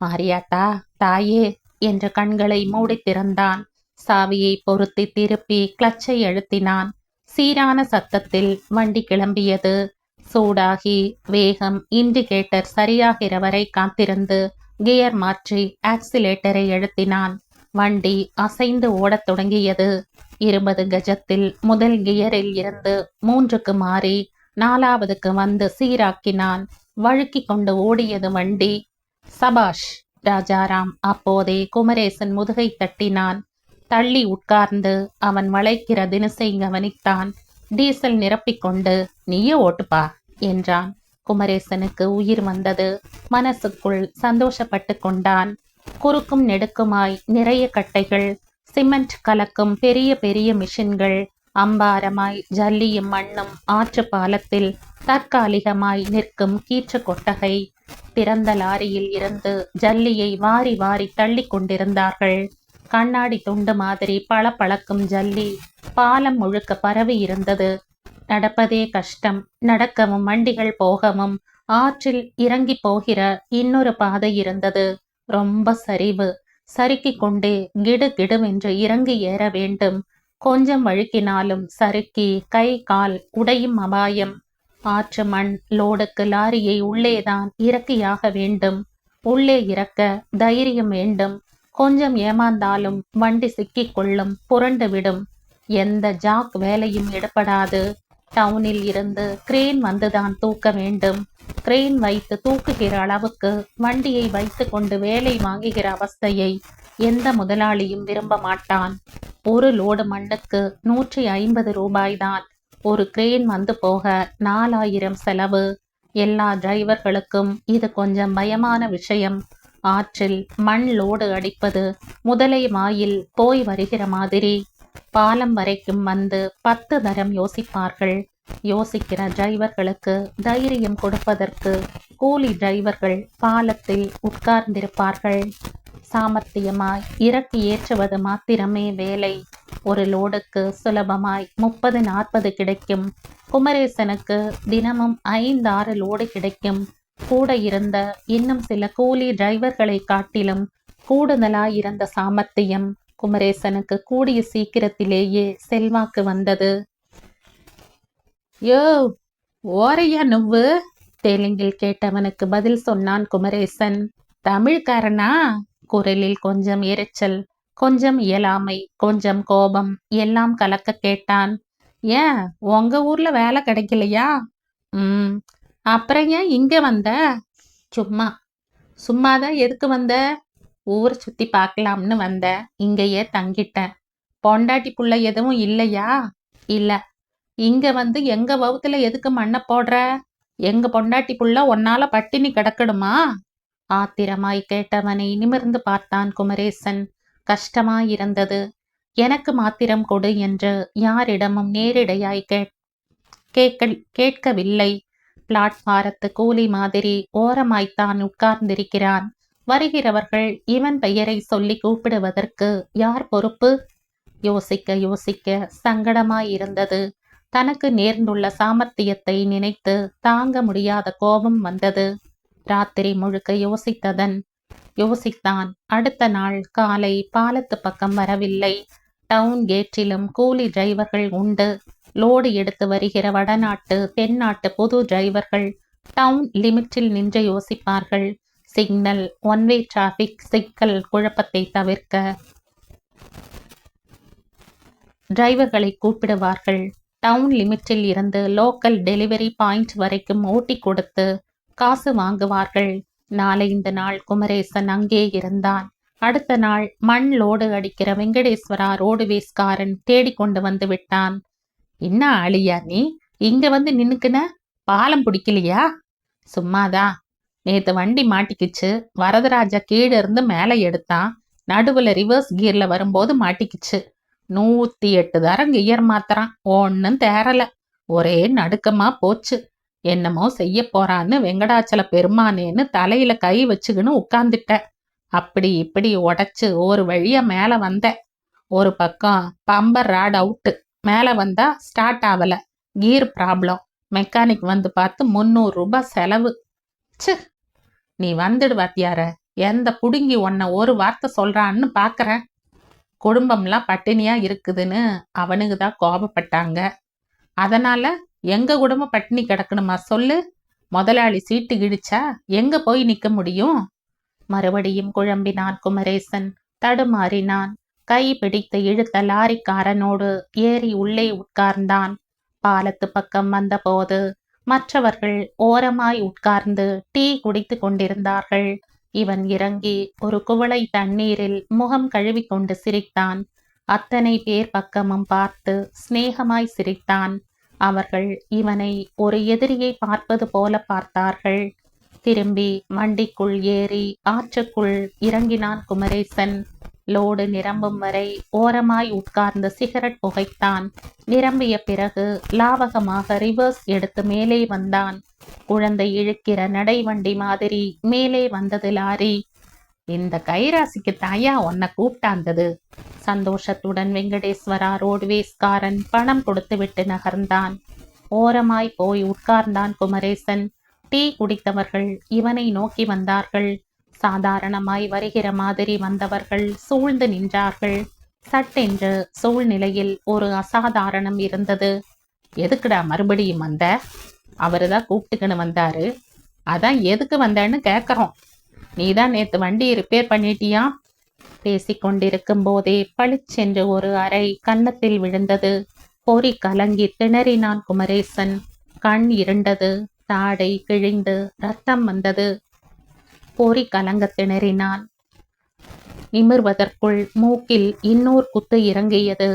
Speaker 1: மாரியாத்தா தாயே என்ற கண்களை மூடி திறந்தான். சாவியை பொருத்தி திருப்பி கிளச்சை அழுத்தினான். சீரான சத்தத்தில் வண்டி கிளம்பியது. சூடாகி வேகம் இண்டிகேட்டர் சரியாகிற வரை காத்திருந்து கியர் மாற்றி ஆக்சிலேட்டரை அழுத்தினான். வண்டி அசைந்து ஓடத் தொடங்கியது. 20 கஜத்தில் முதல் கியரில் இருந்து 3க்கு மாறி 4வதுக்கு வந்து சீராக்கினான். வழுக்கி கொண்டு ஓடியது வண்டி. சபாஷ். ராஜாராம் அப்போதே குமரேசன் முதுகை தட்டினான். தள்ளி உட்கார்ந்து அவன் வளைக்கிற தினசை கவனித்தான். டீசல் நிரப்பிக்கொண்டு நீயே ஓட்டுப்பா என்றான். குமரேசனுக்கு உயிர் வந்தது. மனசுக்குள் சந்தோஷப்பட்டு கொண்டான். குறுக்கும் நெடுக்குமாய் நிறைய கட்டைகள், சிமெண்ட் கலக்கும் பெரிய பெரிய மிஷின்கள், அம்பாரமாய் ஜல்லியும் மண்ணும் ஆற்று பாலத்தில் தற்காலிகமாய் நிற்கும் கீற்று கொட்டகை. திறந்த லாரியில் இருந்து ஜல்லியை வாரி வாரி தள்ளி கொண்டிருந்தார்கள். கண்ணாடி துண்டு மாதிரி பளபளக்கும் ஜல்லி பாலம் முழுக்க பரவி இருந்தது. நடப்பதே கஷ்டம். நடக்கவும் வண்டிகள் போகவும் ஆற்றில் இறங்கி போகிற இன்னொரு பாதை இருந்தது. ரொம்ப சரிவு. சறுக்கிக் கொண்டே கிடு கிடுவென்று இறங்கி ஏற வேண்டும். கொஞ்சம் வழுக்கினாலும் சறுக்கி கை கால் உடையும் அபாயம். ஆற்று மண் லோடுக்கு லாரியை உள்ளேதான் இறக்கியாக வேண்டும். உள்ளே இறக்க தைரியம் வேண்டும். கொஞ்சம் ஏமாந்தாலும் வண்டி சிக்கிக் கொள்ளும், புரண்டு விடும். எந்த ஜாக் வேலையும் எடுபடாது. டவுனில் இருந்து கிரேன் வந்துதான் தூக்க வேண்டும். கிரேன் வைத்து தூக்குகிற அளவுக்கு வண்டியை வைத்து கொண்டு வேலை வாங்குகிற அவஸ்தையை எந்த முதலாளியும் விரும்ப மாட்டான். ஒரு லோடு மண்ணுக்கு 150 ரூபாய்தான். ஒரு கிரேன் வந்து போக 4000 செலவு. எல்லா டிரைவர்களுக்கும் இது கொஞ்சம் பயமான விஷயம். ஆற்றில் மண் லோடு அடிப்பது முதலை வாயில் போய் வருகிற மாதிரி. பாலம் வரைக்கும் வந்து 10 தரம் யோசிப்பார்கள். யோசிக்கிற டிரைவர்களுக்கு தைரியம் கொடுப்பதற்கு கூலி டிரைவர்கள் பாலத்தில் உட்கார்ந்திருப்பார்கள். சாமர்த்தியமாய் இறக்கி ஏற்றுவது மாத்திரமே வேலை. ஒரு லோடுக்கு சுலபமாய் 30-40 கிடைக்கும். குமரேசனுக்கு தினமும் 5-6 லோடு கிடைக்கும். கூட இருந்த இன்னும் சில கூலி டிரைவர்களை காட்டிலும் கூடுதலாயிருந்த சாமர்த்தியம் குமரேசனுக்கு கூடிய சீக்கிரத்திலேயே செல்வாக்கு வந்தது. யோ, ஓரையா நுவ்வு? தெலுங்கில் கேட்டவனுக்கு பதில் சொன்னான் குமரேசன். தமிழ்காரனா? குரலில் கொஞ்சம் எரிச்சல், கொஞ்சம் இயலாமை, கொஞ்சம் கோபம் எல்லாம் கலக்க கேட்டான். ஏன், உங்க ஊர்ல வேலை கிடைக்கலையா? அப்புறம் ஏன் இங்க வந்த? சும்மா. சும்மாதான் எதுக்கு வந்த? ஊரை சுத்தி பார்க்கலாம்னு வந்த. இங்கேயே தங்கிட்டேன். பொண்டாட்டி புள்ள எதுவும் இல்லையா? இல்ல. இங்க வந்து எங்க வவுத்துல எதுக்கு மண்ணை போடுற? எங்க பொண்டாட்டி புள்ள உன்னால பட்டினி கிடக்கணுமா? ஆத்திரமாய் கேட்டவனை நிமிர்ந்து பார்த்தான் குமரேசன். கஷ்டமாயிருந்தது. எனக்கு மாத்திரம் கொடு என்று யாரிடமும் நேரிடையாய் கேட்கவில்லை. பிளாட்பாரத்து கூலி மாதிரி ஓரமாய்த்தான் உட்கார்ந்திருக்கிறான். வருகிறவர்கள் இவன் பெயரை சொல்லி கூப்பிடுவதற்கு யார் பொறுப்பு? யோசிக்க யோசிக்க சங்கடமாயிருந்தது. தனக்கு நேர்ந்துள்ள சாமர்த்தியத்தை நினைத்து தாங்க முடியாத கோபம் வந்தது. ராத்திரி முழுக்க யோசித்தான். அடுத்த நாள் காலை பாலத்து பக்கம் வரவில்லை. டவுன் கேட்டிலும் கூலி டிரைவர்கள் உண்டு. லோடு எடுத்து வருகிற வடநாட்டு தென்னாட்டு புது டிரைவர்கள் டவுன் லிமிட்டில் நின்று யோசிப்பார்கள். சிக்னல், ஒன்வே டிராபிக் சிக்கல் குழப்பத்தை தவிர்க்க டிரைவர்களை கூப்பிடுவார்கள். டவுன் லிமிட்டில் இருந்து லோக்கல் டெலிவரி பாயிண்ட் வரைக்கும் ஓட்டி கொடுத்து காசு வாங்குவார்கள். நாளைந்து நாள் குமரேசன் அங்கே இருந்தான். அடுத்த நாள் மண் லோடு அடிக்கிற வெங்கடேஸ்வரா ரோடுவேஸ்காரன் தேடிக்கொண்டு வந்து விட்டான். என்ன ஆளியா நீ இங்க வந்து நின்னுக்குன? பாலம் பிடிக்கலையா? சும்மாதான். நேத்து வண்டி மாட்டிக்குச்சு. வரதராஜா கீழே இருந்து மேலே எடுத்தான். நடுவுல ரிவர்ஸ் கியர்ல வரும்போது மாட்டிக்குச்சு. 108 தரம் கியர் மாத்திரான். ஒன்னும் தேரல. ஒரே நடுக்கமா போச்சு. என்னமோ செய்ய போறான்னு வெங்கடாச்சல பெருமானேன்னு தலையில கை வச்சுக்கின்னு உட்கார்ந்துட்ட. அப்படி இப்படி உடைச்சு ஒரு வழியா மேல வந்த. ஒரு பக்கம் பம்பர் ராட் அவுட்டு. மேல வந்தா ஸ்டார்ட் ஆகல. கீர் ப்ராப்ளம். மெக்கானிக் வந்து பார்த்து 300 ரூபாய் செலவு. ச்சு, நீ வந்துடு வாத்தியார. எந்த புடுங்கி உன்னை ஒரு வார்த்தை சொல்றான்னு பாக்குறேன். குடும்பம்லாம் பட்டினியா இருக்குதுன்னு அவனுக்கு தான் கோபப்பட்டாங்க. அதனால எங்க குடும்பம் பட்டினி கிடக்கணுமா சொல்லு? முதலாளி சீட்டு கிழிச்சா எங்க போய் நிக்க முடியும்? மறுபடியும் குழம்பினான் குமரேசன். தடுமாறினான். கை பிடித்து இழுத்த லாரிக்காரனோடு ஏறி உள்ளே உட்கார்ந்தான். பாலத்து பக்கம் வந்தபோது மற்றவர்கள் ஓரமாய் உட்கார்ந்து டீ குடித்து கொண்டிருந்தார்கள். இவன் இறங்கி ஒரு குவளை தண்ணீரில் முகம் கழுவி கொண்டு சிரித்தான். அத்தனை பேர் பக்கமும் பார்த்து சிநேகமாய் சிரித்தான். அவர்கள் இவனை ஒரு எதிரியை பார்ப்பது போல பார்த்தார்கள். திரும்பி வண்டிக்குள் ஏறி ஆற்றுக்குள் இறங்கினான் குமரேசன். லோடு நிரம்பும் வரை ஓரமாய் உட்கார்ந்து சிகரெட் புகைத்தான். நிரம்பிய பிறகு லாவகமாக ரிவர்ஸ் எடுத்து மேலே வந்தான். குழந்தை இழுக்கிற நடைவண்டி மாதிரி மேலே வந்தது லாரி. இந்த கைராசிக்கு தாயா உன்னை கூப்பிட்டாந்தது. சந்தோஷத்துடன் வெங்கடேஸ்வரா ரோடுவேஸ்காரன் பணம் கொடுத்து விட்டு நகர்ந்தான். ஓரமாய் போய் உட்கார்ந்தான் குமரேசன். டீ குடித்தவர்கள் இவனை நோக்கி வந்தார்கள். சாதாரணமாய் வருகிற மாதிரி வந்தவர்கள் சூழ்ந்து நின்றார்கள். சட்டென்று சூழ்நிலையில் ஒரு அசாதாரணம் இருந்தது. எதுக்குடா மறுபடியும் வந்த? அவருதான் கூப்பிட்டுக்கின்னு வந்தாரு. அதான் எதுக்கு வந்தேன்னு கேட்கறோம். நீதான் நேத்து வண்டி ரிப்பேர் பண்ணிட்டியா? பேசிக்கொண்டிருக்கும் போதே பளிச்சென்று ஒரு அறை கன்னத்தில் விழுந்தது. பொறி கலங்கி திணறினான் குமரேசன். கண் இருண்டது. தாடை கிழிந்து ரத்தம் வந்தது. பொறி கலங்க திணறினான். நிமிர்வதற்குள் மூக்கில் இன்னோர் குத்து இறங்கியது.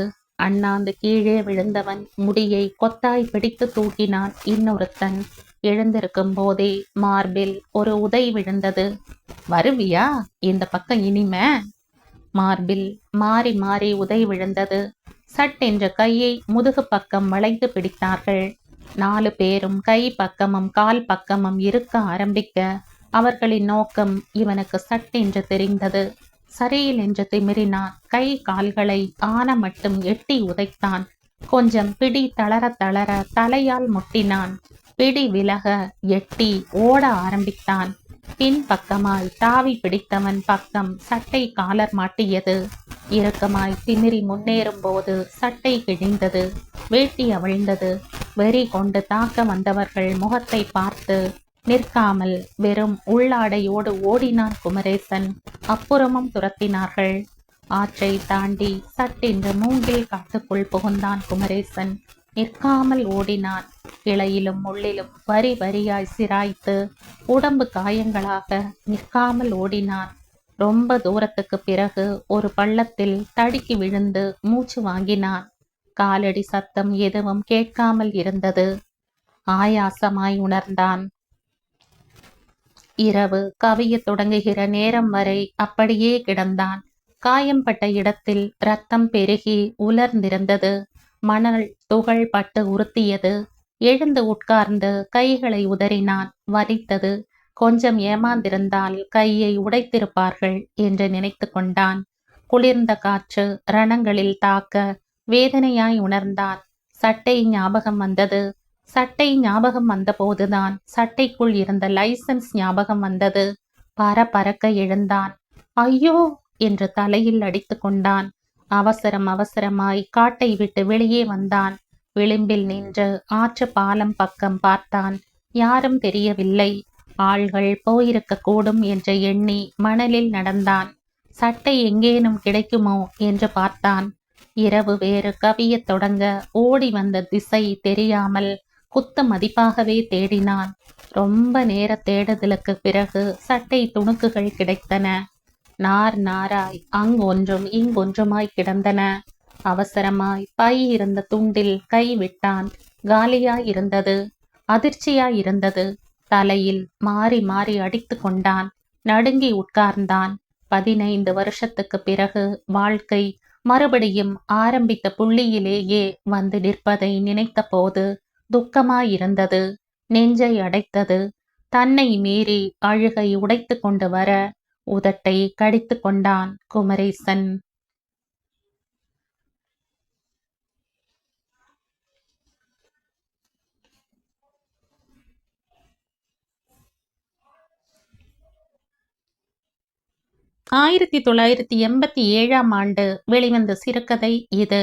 Speaker 1: அண்ணாந்து கீழே விழுந்தவன் முடியை கொத்தாய் பிடித்து தூக்கினான் இன்னொருத்தன். எழுந்திருக்கும் போதே மார்பில் ஒரு உதை விழுந்தது. வருவியா இந்த பக்கம் இனிமே? மார்பில் மாறி மாறி உதை விழுந்தது. சட்டென்ற கையை முதுகு பக்கம் வளைத்து பிடித்தார்கள். 4 பேரும் கை பக்கமும் கால் பக்கமும் இருக்க ஆரம்பிக்க அவர்களின் நோக்கம் இவனுக்கு சட்டென்று தெரிந்தது. சரியில் என்று திமிரினான். கை கால்களை ஆன மட்டும் எட்டி உதைத்தான். கொஞ்சம் பிடி தளர தளர தலையால் முட்டினான். பிடி விலக எட்டி ஓட ஆரம்பித்தான். பின் பக்கமாய் தாவி பிடித்தவன் பக்கம் சட்டை காலர் மாட்டியது. இறுக்கமாய் திமிரி முன்னேறும் போது சட்டை கிழிந்தது. வேட்டி அவிழ்ந்தது. வெறி கொண்டு தாக்க வந்தவர்கள் முகத்தை பார்த்து நிற்காமல் வெறும் உள்ளாடையோடு ஓடினான் குமரேசன். அப்புறமும் துரத்தினார்கள். ஆற்றை தாண்டி சட்டென்று மூங்கில் காட்டுக்குள் புகுந்தான் குமரேசன். நிற்காமல் ஓடினான். கிளையிலும் முள்ளிலும் வரி வரியாய் சிராய்த்து உடம்பு காயங்களாக நிற்காமல் ஓடினான். ரொம்ப தூரத்துக்கு பிறகு ஒரு பள்ளத்தில் தடுக்கி விழுந்து மூச்சு வாங்கினான். காலடி சத்தம் எதுவும் கேட்காமல் இருந்தது. ஆயாசமாய் உணர்ந்தான். இரவு கவிய தொடங்குகிற நேரம் வரை அப்படியே கிடந்தான். காயம்பட்ட இடத்தில் இரத்தம் பெருகி உலர்ந்திருந்தது. மணல் துகள் பட்டு உறுத்தியது. எழுந்து உட்கார்ந்து கைகளை உதறினான். வலித்தது. கொஞ்சம் ஏமாந்திருந்தால் கையை உடைத்திருப்பார்கள் என்று நினைத்து கொண்டான். குளிர்ந்த காற்று ரணங்களில் தாக்க வேதனையாய் உணர்ந்தான். சட்டை ஞாபகம் வந்தது. சட்டை ஞாபகம் வந்தபோதுதான் சட்டைக்குள் இருந்த லைசன்ஸ் ஞாபகம் வந்தது. பரபரக்க எழுந்தான். ஐயோ என்று தலையில் அடித்து கொண்டான். அவசரம் அவசரமாய் காட்டை விட்டு வெளியே வந்தான். விளிம்பில் நின்று ஆற்று பாலம் பக்கம் பார்த்தான். யாரும் தெரியவில்லை. ஆள்கள் போயிருக்க கூடும் என்று எண்ணி மணலில் நடந்தான். சட்டை எங்கேனும் கிடைக்குமோ என்று பார்த்தான். இரவு வேறு கவியத் தொடங்க ஓடி வந்த திசை தெரியாமல் குத்து மதிப்பாகவே தேடினான். ரொம்ப நேர தேடுதலுக்கு பிறகு சட்டை துணுக்குகள் கிடைத்தன. நார் நாராய் அங்கொன்றும் இங்கொன்றுமாய் கிடந்தன. அவசரமாய் பை இருந்த துண்டில் கை விட்டான். காலியாய் இருந்தது. அதிர்ச்சியாய் இருந்தது. தலையில் மாறி மாறி அடித்து கொண்டான். நடுங்கி உட்கார்ந்தான். 15 வருஷத்துக்கு பிறகு வாழ்க்கை மறுபடியும் ஆரம்பித்த புள்ளியிலேயே வந்து நிற்பதை நினைத்த போது துக்கமாயிருந்தது. நெஞ்சை அடைத்தது. தன்னை மீறி அழுகை உடைத்து கொண்டு வர உதட்டை கடித்து கொண்டான் குமரேசன். ஆயிரத்தி 1987 வெளிவந்த சிறுகதை இது.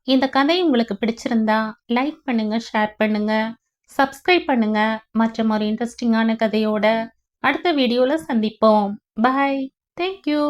Speaker 1: இந்த கதை உங்களுக்கு பிடிச்சிருந்தா லைக் பண்ணுங்க, ஷேர் பண்ணுங்க, சப்ஸ்கிரைப் பண்ணுங்க. மற்றும் ஒரு இன்ட்ரெஸ்டிங்கான கதையோட அடுத்த வீடியோல சந்திப்போம். பாய். தேங்க்யூ.